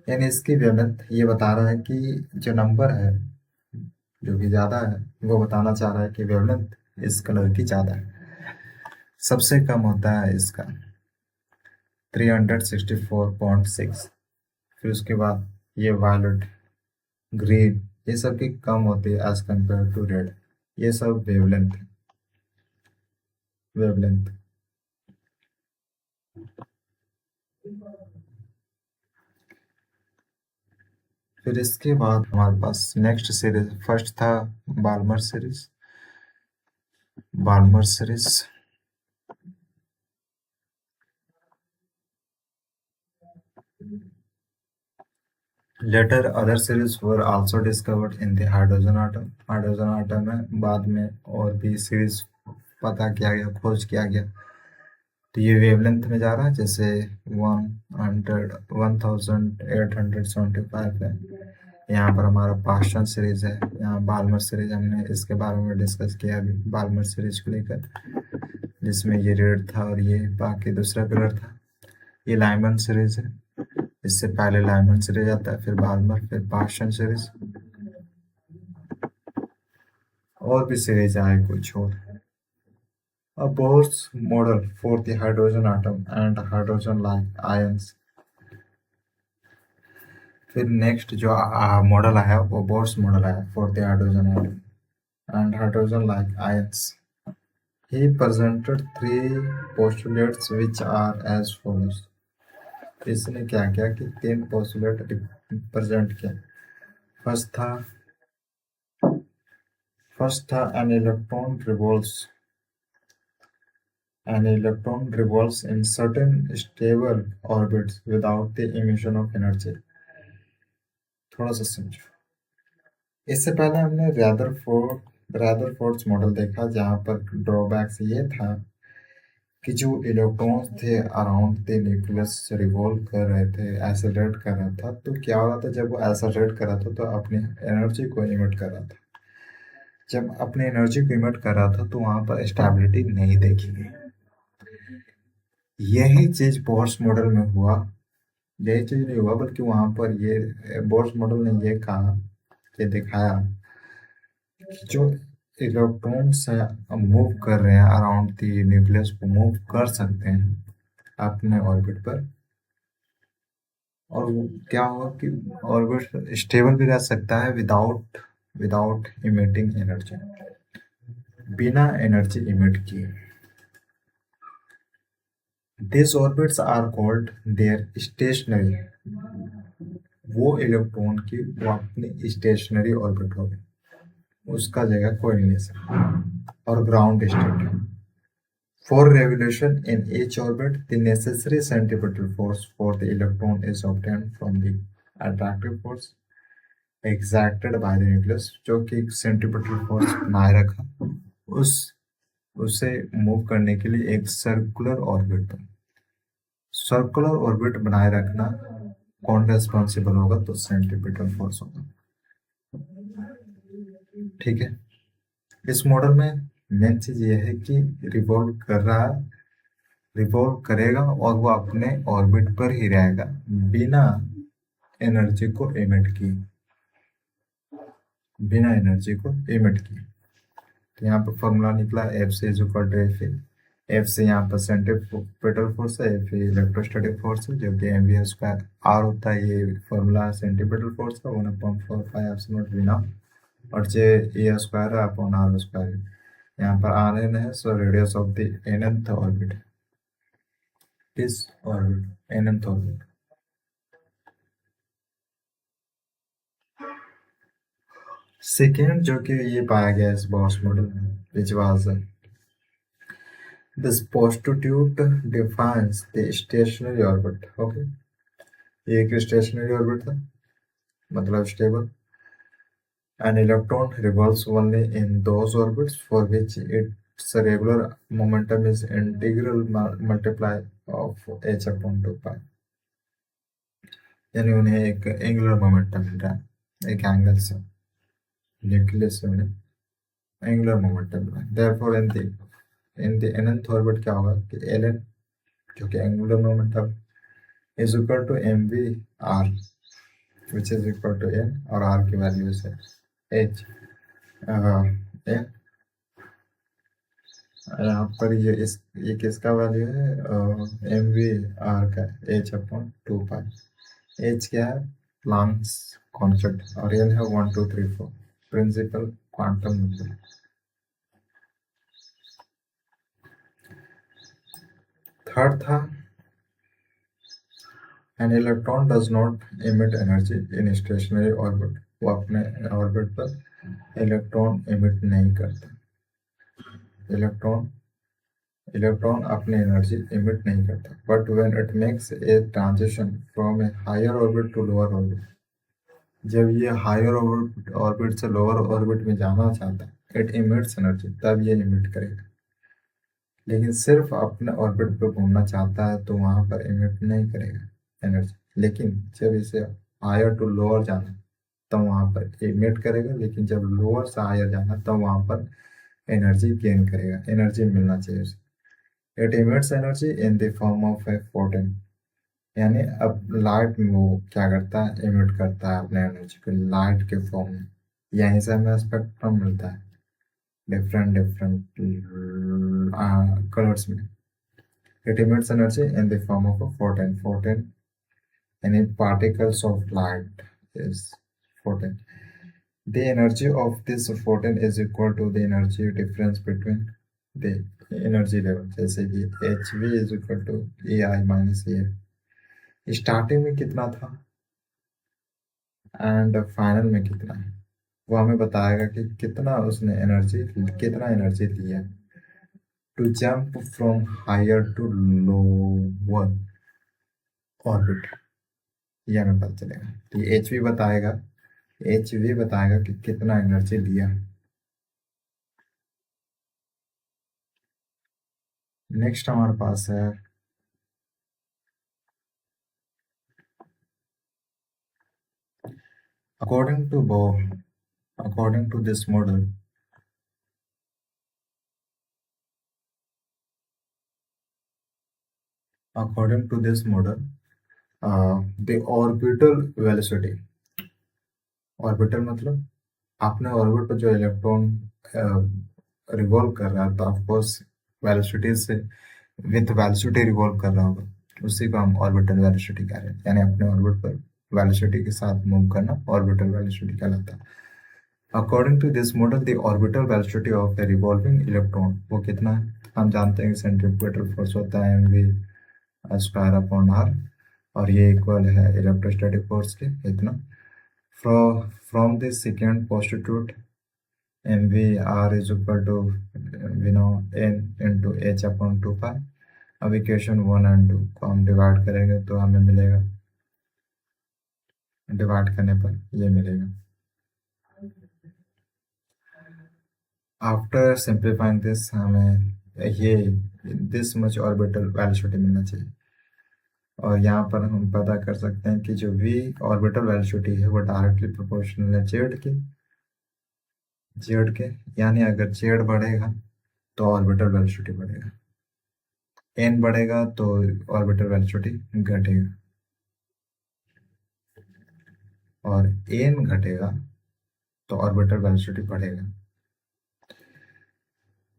यानी इसकी वेवलेंथ ये बता रहा है कि जो नंबर है जो कि ज़्यादा है वो बताना चाह रहा है कि वेवलेंथ इस कलर की ज़्यादा है। सबसे कम होता है इसका 364.6, फिर उसके बाद ये वायलेट, ग्रीन, ये सब की कम होती है एज कंपेयर टू रेड। ये सब वेवलेंथ है, वेवलेंथ। फिर इसके बाद हमारे पास नेक्स्ट सीरीज, फर्स्ट था Balmer series, Balmer series. Later other series were also discovered in the hydrogen atom। Hydrogen atom में बाद में और भी सीरीज पता किया गया, खोज किया गया। तो ये वेवलेंथ में जा रहा है, जैसे 1875 है। यहाँ पर हमारा पास्टन सीरीज है, यहाँ बाल्मर सीरीज हमने इसके बारे में डिस्कस किया अभी, बाल्मर सीरीज को लेकर, जिसमें ये रेड था और ये बाकी दूसरा कलर था। ये लाइमन सीरीज है, इससे पहले लाइमन सीरीज आता है, फिर बाल्मर, फिर पास्टन सीरीज, और भी सीरीज आए कुछ और। A Bohr's model for the hydrogen atom and hydrogen-like ions। फिर नेक्स्ट जो मॉडल आया वो बोर्स मॉडल आया for the hydrogen atom and hydrogen like ions। He presented three postulates which are as follows। इसने क्या किया कि 3 पोस्टुलेट प्रेजेंट किया। फर्स्ट था an electron revolves in certain stable orbits without the emission of energy। थोड़ा सा समझो, इससे पहले हमने रदरफोर्ड्स मॉडल देखा, जहां पर ड्रॉबैक्स ये था कि जो इलेक्ट्रॉन्स थे अराउंड द न्यूक्लियस रिवॉल्व कर रहे थे, एक्सेलरेट कर रहा था। तो क्या हो रहा था, जब वो एक्सेलरेट कर रहा था तो अपनी एनर्जी को इमिट कर रहा था। जब अपने एनर्जी को इमिट कर रहा था तो वहां पर स्टेबिलिटी नहीं देखी गई। यही चीज बोर्स मॉडल में हुआ। यही चीज नहीं हुआ बल्कि वहां पर ये बोर्स मॉडल ने ये कहा, ये दिखाया कि जो इलेक्ट्रॉन्स मूव कर रहे हैं अराउंड द न्यूक्लियस को मूव कर सकते हैं अपने ऑर्बिट पर। और वो क्या होगा कि ऑर्बिट स्टेबल भी रह सकता है विदाउट विदाउट इमिटिंग एनर्जी, बिना एनर्जी इमिट किए। These orbits are called their stationary। वो इलेक्ट्रॉन की वो अपनी स्टेशनरी ऑर्बिट हो गई, उसका जगह कोई नहीं ले सकता। और ground state, for revolution in each orbit, the necessary centripetal force for the electron is obtained from the attractive force exacted by the nucleus, जो कि एक सेंट्रीपिटल फोर्स बनाए रखा उस उसे मूव करने के लिए एक सर्कुलर ऑर्बिट। सर्कुलर ऑर्बिट बनाए रखना कौन रेस्पॉन्सिबल होगा? तो सेंट्रीपिटल फोर्स होगा। ठीक है। इस मॉडल में मेन चीज ये है कि रिवॉल्व कर रहा है, रिवॉल्व करेगा और वो अपने ऑर्बिट पर ही रहेगा बिना एनर्जी को एमिट किए, बिना एनर्जी को एमिट किए। तो यहाँ पर फॉर्मूला निकला F C is equal to F A. F C यहाँ पर सेंट्रीपिटल फोर्स है, एफ इलेक्ट्रोस्टैटिक फोर्स है जो कि एम वी स्क्वायर आर होता है। ये फॉर्मूला सेंट्रीपिटल फोर्स का 1/4 वी नॉट, और जे ए स्क्वायर है अपॉन आर स्क्वायर है। यहाँ पर आर एन है, so radius of the nth orbit इस ऑर्बिट nth ऑर्बिट। सेकेंड जो कि ये पाया गया इस बॉक्स मॉडल में, which was this postulate defines the stationary orbit. Okay, ये एक स्टेशनरी ऑर्बिट था, मतलब stable. An electron revolves only in those orbits for which its regular momentum is integral multiply of h upon 2 pi। यानी उन्हें एक angular momentum मिल रहा है, एक एंगल से, न्यूक्लियस से उन्हें एंगुलर मोमेंटम मिल रहा है। Therefore in the nth orbit क्या होगा कि ln, जो कि angular momentum, is equal to M V R, which is equal to n, और r की वैल्यू है h। n यहाँ पर ये किसका वैल्यू है? एम वी आर का, एच अपॉन 2 पाई। एच क्या है? प्लांक्स कॉन्स्टेंट, और एन है 1 2 3 4 प्रिंसिपल क्वांटम नंबर। थर्ड था an electron does not emit energy in stationary orbit. वो अपने ऑर्बिट पर इलेक्ट्रॉन इमिट नहीं करता। इलेक्ट्रॉन इलेक्ट्रॉन अपनी एनर्जी इमिट नहीं करता, but when it makes a transition from a higher orbit to lower orbit, जब ये हायर ऑर्बिट से लोअर ऑर्बिट में जाना चाहता है, इट इमिट्स एनर्जी, तब ये इमिट करेगा। लेकिन सिर्फ अपने ऑर्बिट पर घूमना चाहता है तो वहां पर इमिट नहीं करेगा एनर्जी। लेकिन जब इसे हायर टू लोअर जाना तब वहां पर इमिट करेगा, लेकिन जब लोअर से हायर जाना तब वहां पर एनर्जी गेन करेगा, एनर्जी मिलना चाहिए उसे। It emits energy in the form of a photon. यानी अब लाइट में वो क्या करता है? इमिट करता है अपने एनर्जी को लाइट के फॉर्म में। यहीं से हमें स्पेक्ट्रम मिलता है डिफरेंट डिफरेंट कलर्स में। It emits energy in the form of a photon। Photon, any particles of light is photon। The energy of this photon is equal to the energy difference between the energy level। जैसे कि H V is equal to A I minus A. Starting में कितना था and final में कितना है, वो हमें बताएगा कि कितना एनर्जी दिया to jump from higher to lower orbit. ये हमें पता चलेगा। तो ये एच वी बताएगा कि कितना एनर्जी लिया। नेक्स्ट हमारे पास है according to this model According to this model, the orbital velocity, orbital मतलब आपने ऑर्बिट पर जो इलेक्ट्रॉन रिवॉल्व कर रहा है तो ऑफकोर्स वेलोसिटी से विथ वेलोसिटी रिवॉल्व कर रहा होगा, उसी को हम ऑर्बिटल वेलोसिटी कह रहे हैं, यानी अपने ऑर्बिट पर वेलोसिटी के साथ मूव करना ऑर्बिटल वेलोसिटी कहलाता है। According to this model the orbital velocity of the revolving electron वो कितना है, हम जानते हैं कि सेंट्रीफ्यूगल फोर्स होता है mv स्क्वायर अपॉन आर, और ये इक्वल है इलेक्ट्रोस्टैटिक फोर्स के इतना। From this secant constitute mvr is equal to we know n into h upon 2 pi। अब इक्वेशन 1 और 2 को हम डिवाइड करेंगे तो हमें मिलेगा, डिवाइड करने पर ये मिलेगा। आफ्टर सिंप्लीफाइंग दिस हमें ये दिस मच ऑर्बिटल वेलोसिटी मिलना चाहिए, और यहाँ पर हम पता कर सकते हैं कि जो v ऑर्बिटल वेलोसिटी है वो डायरेक्टली प्रोपोर्शनल है जेड के, यानी अगर जेड बढ़ेगा तो ऑर्बिटल वेलोसिटी बढ़ेगा, एन बढ़ेगा तो ऑर्बिटल वेलोसिटी घटेगा, और एन घटेगा तो ऑर्बिटल वेलोसिटी बढ़ेगा।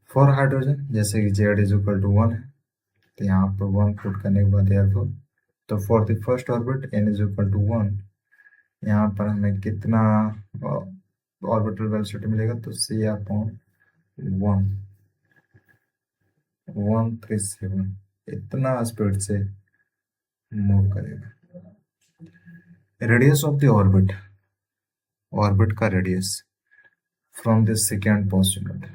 फॉर हाइड्रोजन जैसे कि जेड इज इक्वल टू 1 है, तो यहाँ पर 1 पुट करने के बाद therefore तो for the first orbit N is equal to 1, यहाँ पर हमें कितना ऑर्बिटल वेलोसिटी मिलेगा, तो c अपॉन 137 इतना स्पीड से मूव करेगा। Radius of the orbit, orbit का radius from the second postulate,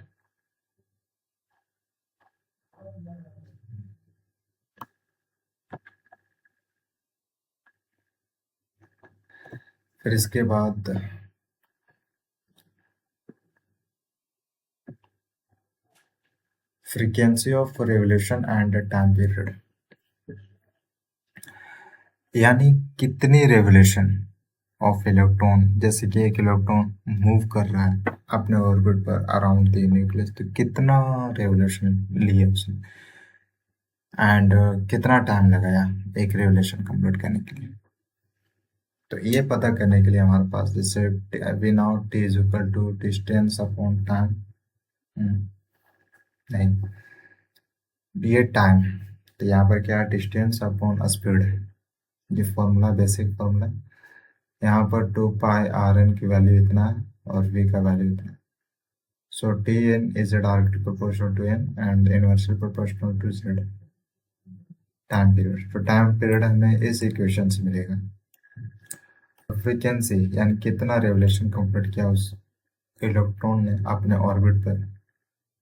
फिर इसके बाद frequency of revolution and time period, यानी कितनी रेवोल्यूशन ऑफ इलेक्ट्रॉन, जैसे कि एक इलेक्ट्रॉन मूव कर रहा है अपने ऑर्बिट पर अराउंड द न्यूक्लियस, तो कितना रेवोल्यूशन लिया उसने एंड कितना टाइम लगाया एक रेवोल्यूशन कंप्लीट करने के लिए। तो ये पता करने के लिए हमारे पास जैसे V now T is equal to distance upon time, नहीं ये टाइम, तो यहाँ पर क्या डिस्टेंस अपॉन स्पीड है, ये फॉर्मूला बेसिक फॉर्मूला। यहाँ पर 2 पाई आर एन की वैल्यू इतना है और v का वैल्यू इतना है, so T N is directly proportional to N and inversely proportional to Z time period. तो टाइम पीरियड हमें इस इक्वेशन से मिलेगा। फ्रीक्वेंसी यानी कितना रेवोल्यूशन कंप्लीट किया उस इलेक्ट्रॉन ने अपने ऑर्बिट पर,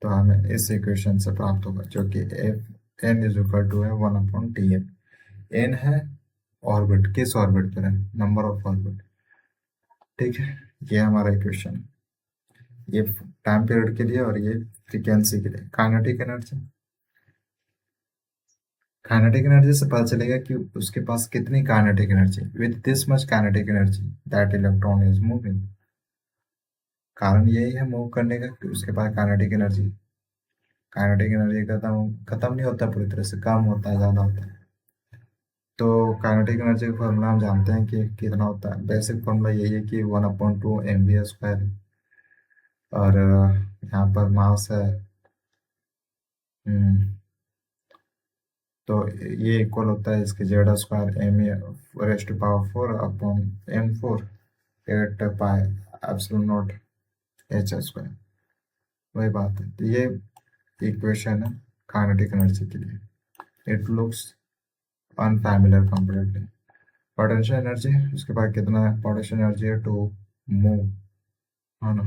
तो हमें इस इक्वेशन से प्राप्त होगा, जो कि F N is equal to है 1 अपॉन टी एन। एन है ऑर्बिट, किस ऑर्बिट पर है, नंबर ऑफ ऑर्बिट, ठीक है। ये हमारा इक्वेशन है, ये टाइम पीरियड के लिए और ये फ्रीक्वेंसी के लिए। काइनेटिक एनर्जी, काइनेटिक एनर्जी से पता चलेगा कि उसके पास कितनी kinetic energy, with this much kinetic energy that electron is moving. कारण यही है मूव करने का कि उसके पास काइनेटिक एनर्जी, काइनेटिक एनर्जी खत्म नहीं होता, पूरी तरह से कम होता है, ज़्यादा होता है। तो काइनेटिक एनर्जी का फॉर्मूला हम जानते हैं कि कितना होता है, बेसिक फॉर्मूला यही है कि 1/2 mv स्क्वायर, और यहाँ पर मास है, तो ये इक्वल होता है इसके Z square M raised to power 4 upon m4 8 pi epsilon naught h square, वही बात है। तो ये इक्वेशन है काइनेटिक एनर्जी के लिए। It looks unfamiliar completely. Potential energy, उसके बाद कितना है पोटेंशियल एनर्जी है टू मूव, है ना,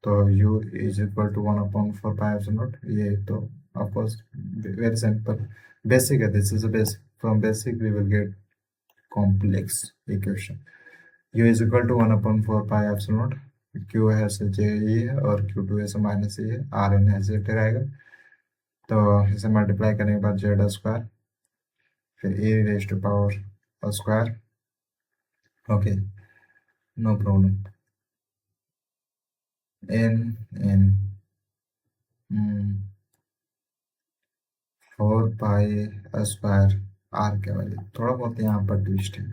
तो u is equal to 1/4 pi epsilon naught, ये तो ऑफकोर्स वेरी सिंपल बेसिक है, this is basic, from basic we will get complex equation. u is equal to 1/4 pi epsilon naught, q है से j e है और q2 है से minus e है, r n है से रहेगा, तो इसे मल्टीप्लाई करने के बाद जेड स्क्वायर फिर e raise to power square, okay no problem, n 4 pi square R के वैल्यू थोड़ा बहुत यहाँ पर ट्विस्ट है,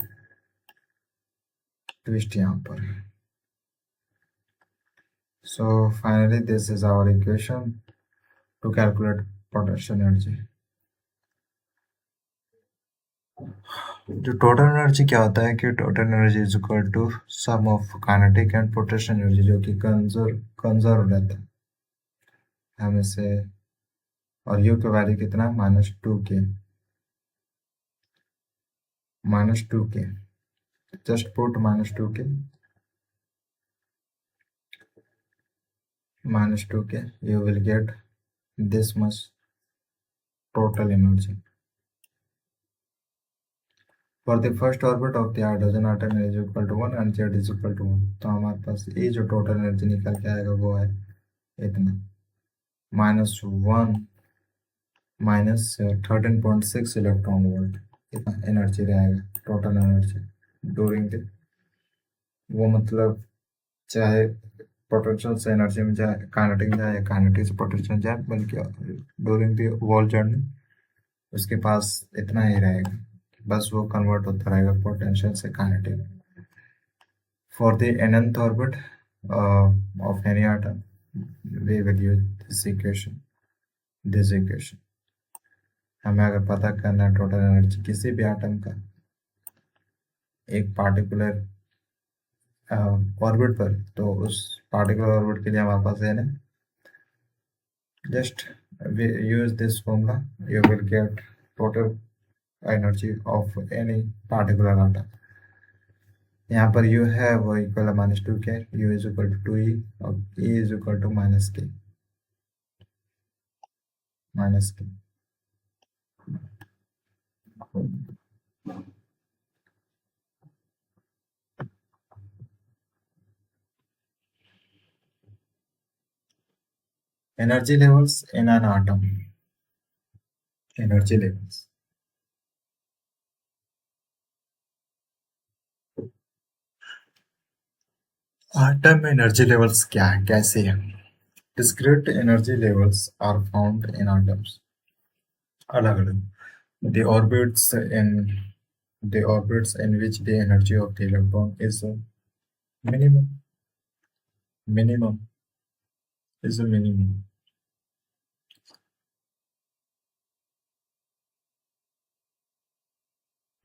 ट्विस्ट यहाँ पर। So finally this is our equation to calculate potential energy. जो टोटल एनर्जी क्या होता है कि total energy is equal to sum of kinetic and potential energy, जो कि कंजर्व रहता है हमें से। और यू का वैल्यू कितना, -2k, -2k, just put -2k, -2k, you will get this much total energy. For the first orbit of the hydrogen atom is equal to 1 and z is equal to 1, तो हमारे पास ये जो total energy निकल के आएगा वो है इतना, -1 -13.6 इलेक्ट्रॉन वोल्ट, इतना एनर्जी रहेगा टोटल एनर्जी ड्यूरिंग द, वो मतलब चाहे पोटेंशियल से एनर्जी में जाए, काइनेटिक जाए या काइनेटिक से पोटेंशियल जाए, बल्कि ड्यूरिंग द वॉल जर्नी उसके पास इतना ही रहेगा, बस वो कन्वर्ट होता रहेगा पोटेंशियल से kinetic. For the nth orbit of any atom we will use this equation. हमें अगर पता करना है टोटल एनर्जी किसी भी आटम का एक पार्टिकुलर ऑर्बिट पर, तो उस पार्टिकुलर ऑर्बिट के लिए हमारे पास है ना, just we use this formula, you will get total energy of any particular atom। यहाँ पर u है वो इक्वल है -2k, u is equal to 2e और e is equal to -k। Energy levels in an atom, energy levels. Atom में energy levels क्या है, कैसे है? Discrete energy levels are found in atoms, अलग अलग। the orbits in which the energy of the electron is minimum minimum is a minimum।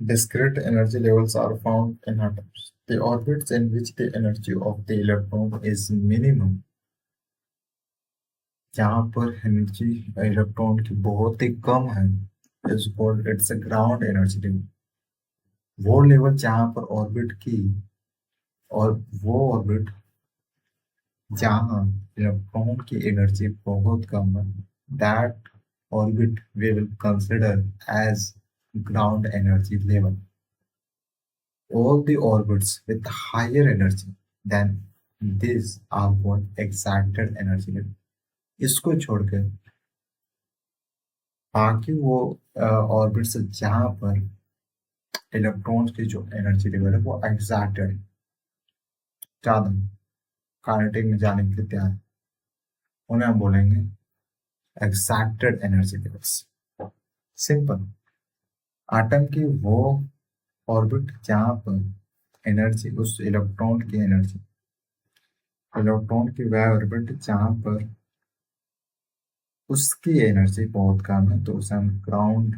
Discrete energy levels are found in atoms, the orbits in which the energy of the electron is minimum, जहाँ पर energy electron की बहुत ही कम है, is called it's a ground energy level। वो level जहाँ पर orbit की, और वो ऑर्बिट जहाँ इलेक्ट्रॉन की एनर्जी बहुत कम है, that orbit we will consider as ground energy level। All the orbits with higher energy than this are called excited energy level। इसको छोड़कर बाकी वो ऑर्बिट्स जहाँ पर इलेक्ट्रॉन्स की जो एनर्जी लेवल है वो एक्साइटेड है, ज्यादा काइनेटिक में जाने के लिए तैयार है, उन्हें हम बोलेंगे excited energy levels. Simple, atom की वो ऑर्बिट जहाँ पर एनर्जी, उस इलेक्ट्रॉन की एनर्जी, इलेक्ट्रॉन की वह ऑर्बिट जहाँ पर उसकी एनर्जी बहुत कम है, तो उसे हम ग्राउंड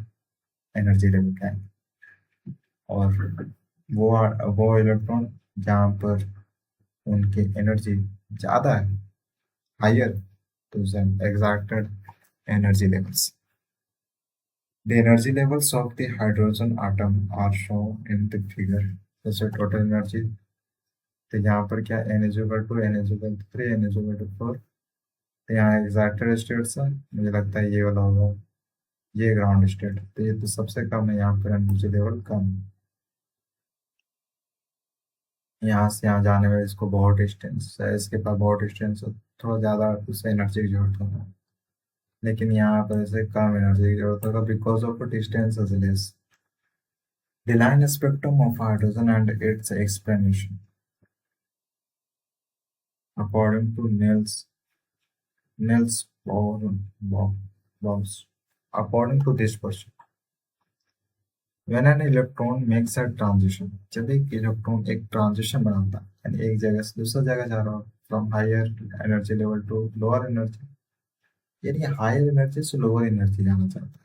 एनर्जी लेवल कहेंगे। और वो इलेक्ट्रॉन जहाँ पर उनकी एनर्जी ज़्यादा है, हायर, तो उसे हम excited energy levels. The energy levels of the hydrogen atom are shown in the figure. जैसे टोटल एनर्जी, तो यहाँ पर क्या, n is equal to 3, n is equal to 4, तो यहाँ एक्साइटेड स्टेट्स है, मुझे लगता है ये वाला होगा, ये ग्राउंड स्टेट, तो ये तो सबसे कम है, यहाँ पर एनर्जी लेवल कम है। यहाँ से यहाँ जाने में इसको बहुत डिस्टेंस है, इसके पास बहुत डिस्टेंस है, थोड़ा ज़्यादा उसे एनर्जी की जरूरत होगा, लेकिन यहाँ पर इसे कम एनर्जी की जरूरत होगा because of distance is less. The line spectrum of hydrogen and its explanation according to Niels Bohr, Bohr, Bohr, according to this person, when an electron makes a transition, जब एक इलेक्ट्रॉन एक transition बनाता है यानी एक जगह से दूसरा जगह जा रहा हो, from higher energy level to lower energy, यानी हायर एनर्जी से लोअर एनर्जी जाना चाहता है,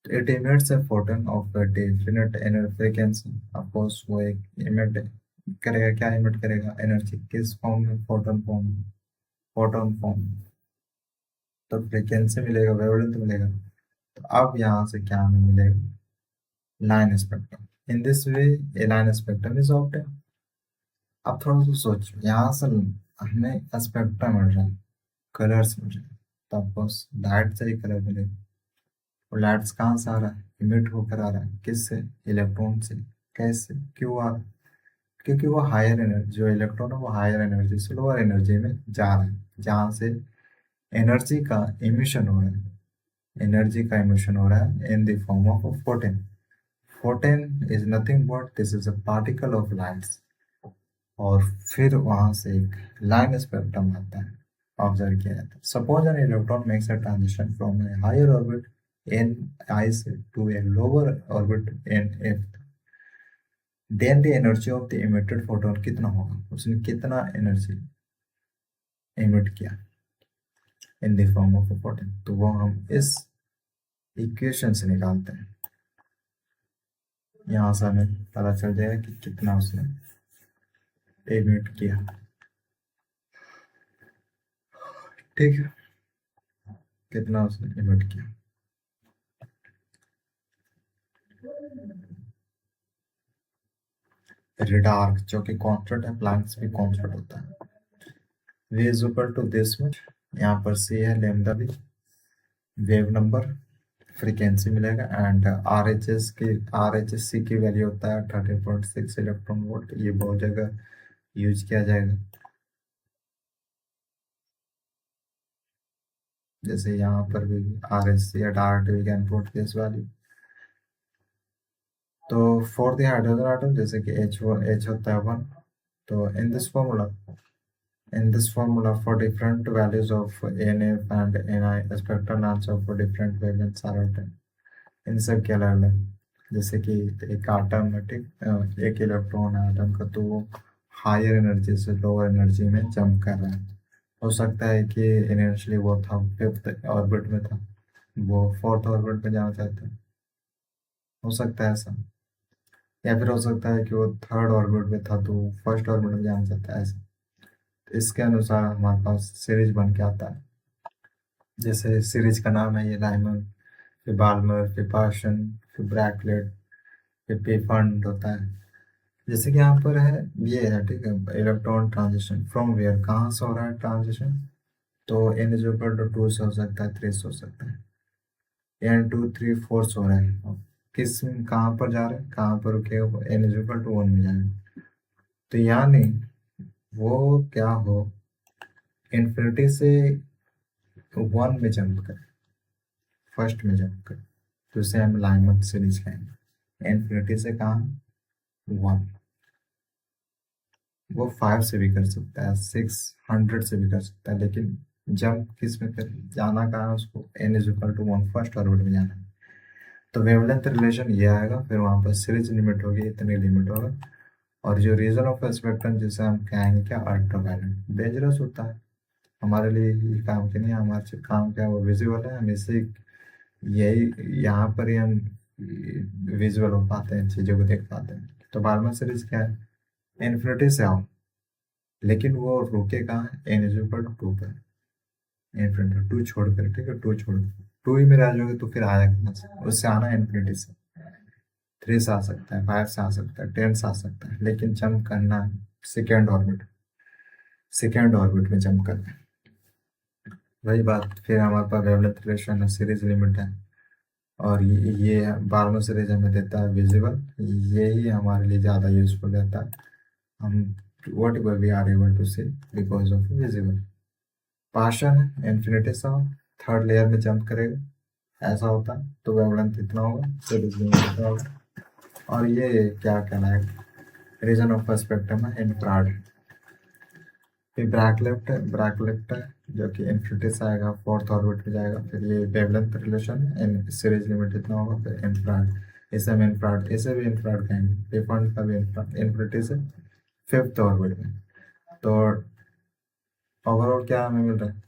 it emits a photon of a definite energy frequency। Of course वो एक emit करेगा, क्या emit करेगा, एनर्जी किस फॉर्म में, फोटोन फॉर्म में, फोटोन फॉर्म। तो फ्रीक्वेंसी मिलेगा, वेवलेंथ मिलेगा। तो अब यहाँ से क्या हमें मिलेगा, line spectrum. In this way A line spectrum is obtain. अब थोड़ा सा सोचो, यहाँ से हमें स्पेक्ट्रम मिल रहा है, कलर्स मिल रहे हैं, तो ऑफकोर्स लाइट से ही कलर मिलेगा। और लाइट्स कहाँ से आ रहा है, इमिट होकर आ रहा है, किससे, इलेक्ट्रॉन से। कैसे, क्यों आ रहा है, क्योंकि वो हायर एनर्जी, जो इलेक्ट्रॉन है वो हायर एनर्जी से लोअर एनर्जी में जा रहा है, जहाँ से एनर्जी का इमिशन हो रहा है, एनर्जी का इमिशन हो रहा है इन the form of photon. Photon is nothing but this is a particle of lights. और फिर वहां से एक लाइन स्पेक्ट्रम आता है, ऑब्जर्व किया जाता है। Suppose an electron makes a transition from a higher orbit N I से to a lower orbit N F, then the energy of the emitted photon कितना होगा, उसने कितना एनर्जी इमिट किया in the form of a photon, तो वो हम इस इक्वेशन से निकालते हैं। यहाँ से हमें पता चल जाएगा कि कितना उसने इमिट किया। ठीक है, कितना उसने इमिट किया। रेडार्क जो कि कांस्टेंट है, प्लैंक्स भी कांस्टेंट होता है। v is equal to this much, यहाँ पर c है लेमदा भी, वेव नंबर, फ्रीक्वेंसी मिलेगा, and R H S C की वैल्यू होता है 30.6 इलेक्ट्रॉन वोल्ट। ये बहुत जगह यूज किया जाएगा, जैसे यहाँ पर भी R H C at R T can put this value. तो फॉर द हाइड्रोजन आटम, जैसे कि एच होता है 1, तो in this formula for different values of NF and NI, spectral lengths of different wavelengths are obtained। इन सब के अलग अलग, जैसे कि एक आटम है, ठीक, एक इलेक्ट्रॉन है आटम का, तो वो हायर एनर्जी से लोअर एनर्जी में जंप कर रहा है। हो सकता है कि इनिशियली वो था फिफ्थ ऑर्बिट में था, वो फोर्थ ऑर्बिट में जाना चाहता है, हो सकता है ऐसा। या फिर हो सकता है कि वो थर्ड ऑर्बिट में था तो फर्स्ट ऑर्बिट में जाना चाहता है, ऐसा। इसके अनुसार हमारे पास सीरीज बन के आता है, जैसे सीरीज का नाम है ये रायमंड, फिर बाल्मर, फिर पार्सन, फिर ब्रैकलेट, फिर पेफंड होता है। जैसे कि यहाँ पर है, ये है, ठीक है, इलेक्ट्रॉन ट्रांजिशन फ्रॉम वेयर, कहाँ से हो रहा है ट्रांजिशन, तो एन इज इक्वल टू 2 से हो सकता है, 3 से हो सकता है, एन 2 3 4 से हो रहा है। अब किस कहाँ पर जा रहा है, कहाँ पर रुकेगा, एन इज इक्वल टू 1 में जाएगा। तो यानी वो क्या हो, इन्फिनिटी से 1 में जंप करे, फर्स्ट में जंप करे, तो उसे हम लाइनमैन सीरीज कहेंगे। इन्फिनिटी से कहाँ, 1। वो 5 से भी कर सकता है, 600 से भी कर सकता है, लेकिन जंप किस में कर, जाना कहाँ है उसको, n is equal to 1 first orbit में जाना है। तो वेवलेंथ रिलेशन ये आएगा, फिर वहाँ पर सीरीज लिमिट होगी, इतनी लिमिट होगा। और जो रीजन ऑफ स्पेक्ट्रम, जिसे हम कहेंगे क्या, अल्ट्रावायलेट, डेंजरस होता है, हमारे लिए ये काम के नहीं, हमारे से काम क्या है, वो विजिबल है, हम इसे यही यहाँ पर ही हम विजुअल हो पाते हैं, चीज़ों को देख पाते हैं। तो बार्मर सीरीज क्या है, इन्फिनिटी से आओ, लेकिन वो रुके कहाँ है, एन इज इक्वल टू 2 पर, इन्फिनिटी 2 छोड़कर, ठीक है, 2 छोड़कर 2 ही में रह जाओगे तो फिर आया कहाँ से, उससे आना है इन्फिनिटी से। 3 से आ सकता है, 5 से आ सकता है, 10 से आ सकता है, लेकिन जंप करना है सेकेंड ऑर्बिट, सेकेंड ऑर्बिट में जंप करना है। वही बात, फिर हमारे पास वेवलेंथ रिलेशन है, सीरीज लिमिट है, और ये बार्मर सीरीज हमें देता है विजिबल, यही हमारे लिए ज़्यादा यूजफुल रहता है, हम whatever we are able to see because of visible. Portion है, इन्फिनिटी सा थर्ड लेयर में जंप करेगा, ऐसा होता है, तो वेवलेंथ इतना होगा, सीरीज लिमिट इतना होगा। और ये क्या कहलाएगा, रीजन ऑफ स्पेक्ट्रम है इंफ्रारेड। फिर ब्रैकलेफ्ट है, जो कि इन्फिनिटी से आएगा, फोर्थ ऑर्बिट में जाएगा, फिर ये वेवलेंथ रिलेशन है, इन सीरीज लिमिट इतना होगा, फिर इंफ्रारेड। इसे भी इंफ्रारेड, इसे भी इंफ्रारेड कहेंगे, डिफॉल्ट का भी इंफ्रारेड, इन्फिनिटी से फिफ्थ ऑर्बिट में। तो ओवरऑल क्या हमें मिल रहा है,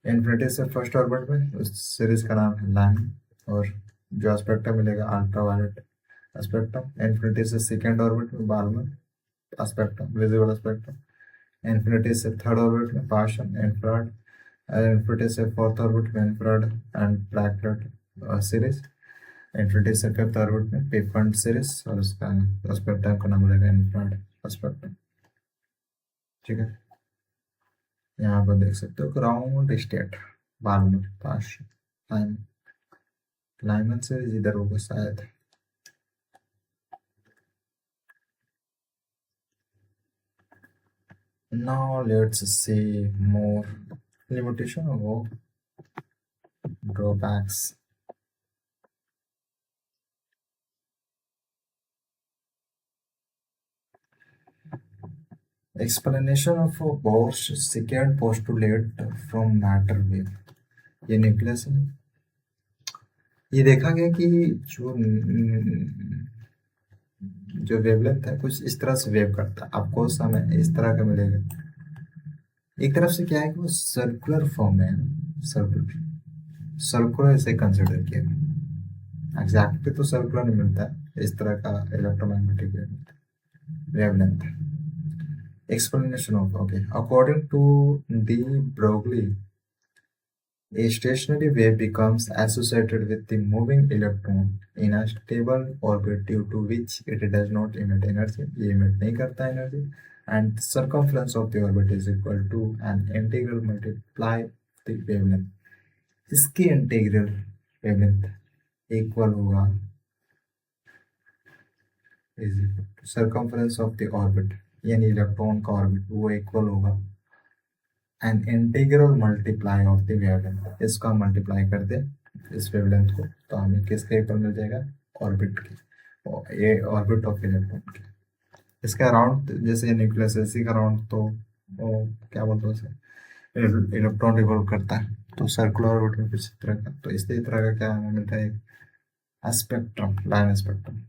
इन्फिनिटी से फर्स्ट ऑर्बिट में उस सीरीज का नाम है लाइन, और जो स्पेक्ट्रम मिलेगा अल्ट्रा वायलेट स्पेक्ट्रम। इन्फिनिटी से सेकेंड ऑर्बिट में Balmer spectrum, visible spectrum. Infinity से थर्ड ऑर्बिट में पाशन इंफ्रारेड। इन्फिनिटी से फोर्थ ऑर्बिट में इंफ्रारेड एंड ब्लैकलेट सीरीज। इन्फिनिटी से फिफ्थ ऑर्बिट में पेफंड सीरीज, और उसका स्पेक्ट्रम का नाम रहेगा इंफ्रारेड स्पेक्ट्रम। ठीक है, यहाँ पर देख सकते हो ground state Balmer Paschen Lyman, Lyman series इधर होगा शायद। Now let's see more limitation or drawbacks. Explanation of Bohr's second postulate from matter wave. ये न्यूक्लियस है। ये देखा गया कि जो वेवलेंथ है कुछ इस तरह से वेव करता है, आपको समय इस तरह का मिलेगा। एक तरफ से क्या है कि वो सर्कुलर फॉर्म में है, सर्कुलर सर्कुलर ऐसे कंसिडर किया गया। एग्जैक्टली तो सर्कुलर नहीं मिलता है, इस तरह का electromagnetic wavelength. Explanation of, okay, according to de Broglie, a stationary wave becomes associated with the moving electron in a stable orbit, due to which it does not emit energy, ये emit नहीं करता energy, and circumference of the orbit is equal to an integral multiply the wavelength. इसकी integral wavelength equal होगा is equal to circumference of the orbit, यानी electron का orbit वो equal होगा an integral multiply of the wavelength. इसका multiply कर दे इस wavelength को, तो हमें किसके इक्वल मिल जाएगा, ऑर्बिट की, ये ऑर्बिट ऑफ इलेक्ट्रॉन की। इसका अराउंड जैसे न्यूक्लियस इसी का अराउंड, तो वो क्या बोलते हैं उसे, इलेक्ट्रॉन रिवॉल्व करता है, तो सर्कुलर ऑर्बिट में कुछ तरह का, तो इसी तरह का क्या हमें मिलता है, spectrum, line spectrum.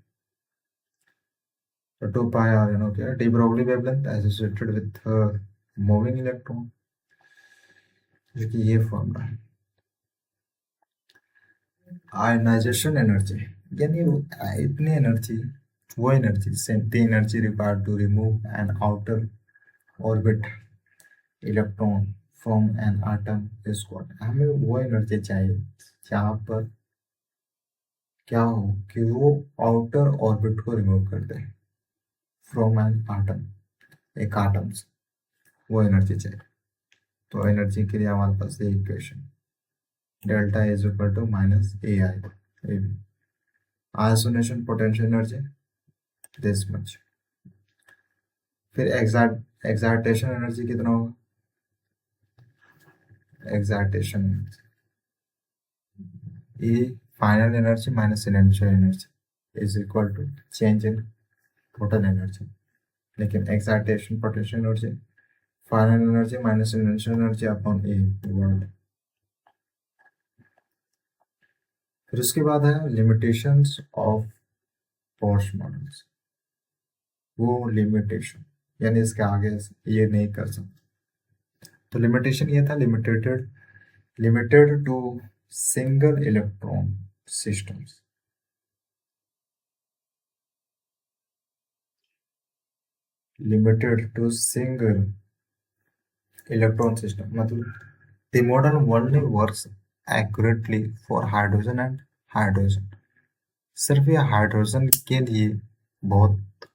So 2 pi r n, okay, de Broglie wavelength associated with moving electron, जो कि ये फॉर्मूला है। आयनाइजेशन एनर्जी, यानी इतनी एनर्जी, वो energy the energy required to remove an outer orbit electron from an atom is called. हमें वो एनर्जी चाहिए जहाँ पर क्या हो कि वो आउटर ऑर्बिट को रिमूव कर दे फ्रॉम एन आटम, एक आटम से, वो एनर्जी चाहिए। तो एनर्जी के लिए हमारे पास ये equation delta is equal to minus A I, isolation potential energy this much. फिर एक्साइटेशन एनर्जी कितना होगा, excitation energy E final energy minus initial energy is equal to change in total energy. लेकिन excitation potential energy final energy minus initial energy upon A world. फिर उसके बाद है limitations of Bohr's models. वो limitation यानी इसके आगे ये नहीं कर सकते। तो लिमिटेशन ये था, limited to single electron systems. Limited to single electron system मतलब the model only works accurately for hydrogen and hydrogen। सिर्फ ये हाइड्रोजन के लिए बहुत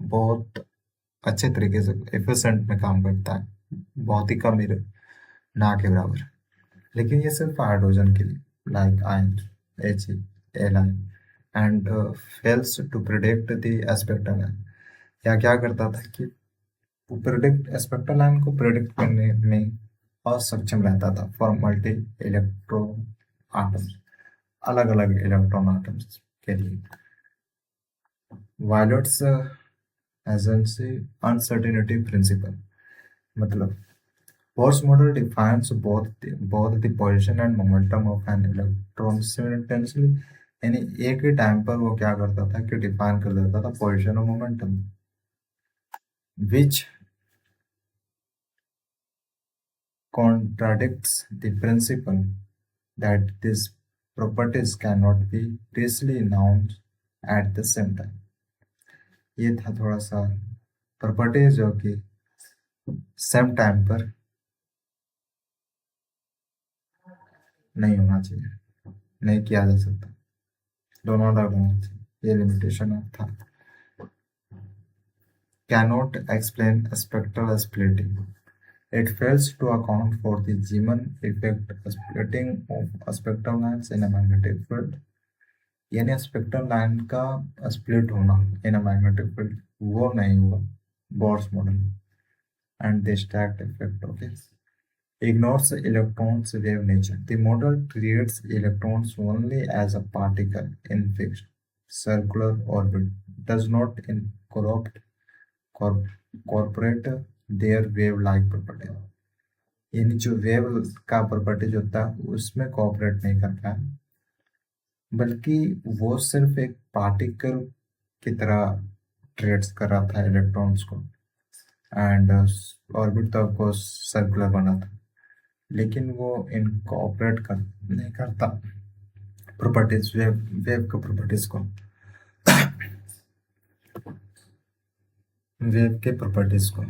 बहुत अच्छे तरीके से एफिशिएंट में काम करता है, बहुत ही कम ही ना के बराबर। लेकिन ये सिर्फ हाइड्रोजन के लिए, like ion H L I and fails to predict the spectral line. या क्या करता था कि वो प्रिडिक्ट स्पेक्ट्रल लाइन को प्रिडिक्ट करने में असक्षम रहता था फॉर मल्टी इलेक्ट्रॉन आटम्स, अलग अलग इलेक्ट्रॉन आटम्स के लिए। वायलेट्स एजेंसी अनसर्टेनिटी प्रिंसिपल मतलब Bohr's model defines both the position and momentum of an electron simultaneously, यानी एक ही टाइम पर वो क्या करता था कि डिफाइन कर देता था पोजीशन और momentum, which contradicts the principle that these properties cannot be precisely announced at the same time। ये था थोड़ा सा प्रॉपर्टीज जो कि सेम टाइम पर नहीं होना चाहिए, नहीं किया जा सकता, दोनों अलग होना चाहिए, ये लिमिटेशन था। Cannot explain spectral splitting। It fails to account for the Zeeman effect splitting of spectral lines in a magnetic field। यानी स्पेक्ट्रम लाइन का स्प्लिट होना इन अ मैग्नेटिक फील्ड वो नहीं हुआ Bohr's model. And the stacked effect, okay, ignores electrons wave nature। The model treats electrons only as a particle in fixed circular orbit, does not incorporate their wave-like property। यानी जो wave का properties होता है उसमें cooperate नहीं करता है, बल्कि वो सिर्फ एक पार्टिकल की तरह ट्रेड्स कर रहा था इलेक्ट्रॉन्स को। एंड ऑर्बिट तो आपको सर्कुलर बना था, लेकिन वो इनकॉपरेट कर नहीं करता प्रॉपर्टीज, वेव के प्रॉपर्टीज को, वेव के प्रॉपर्टीज को।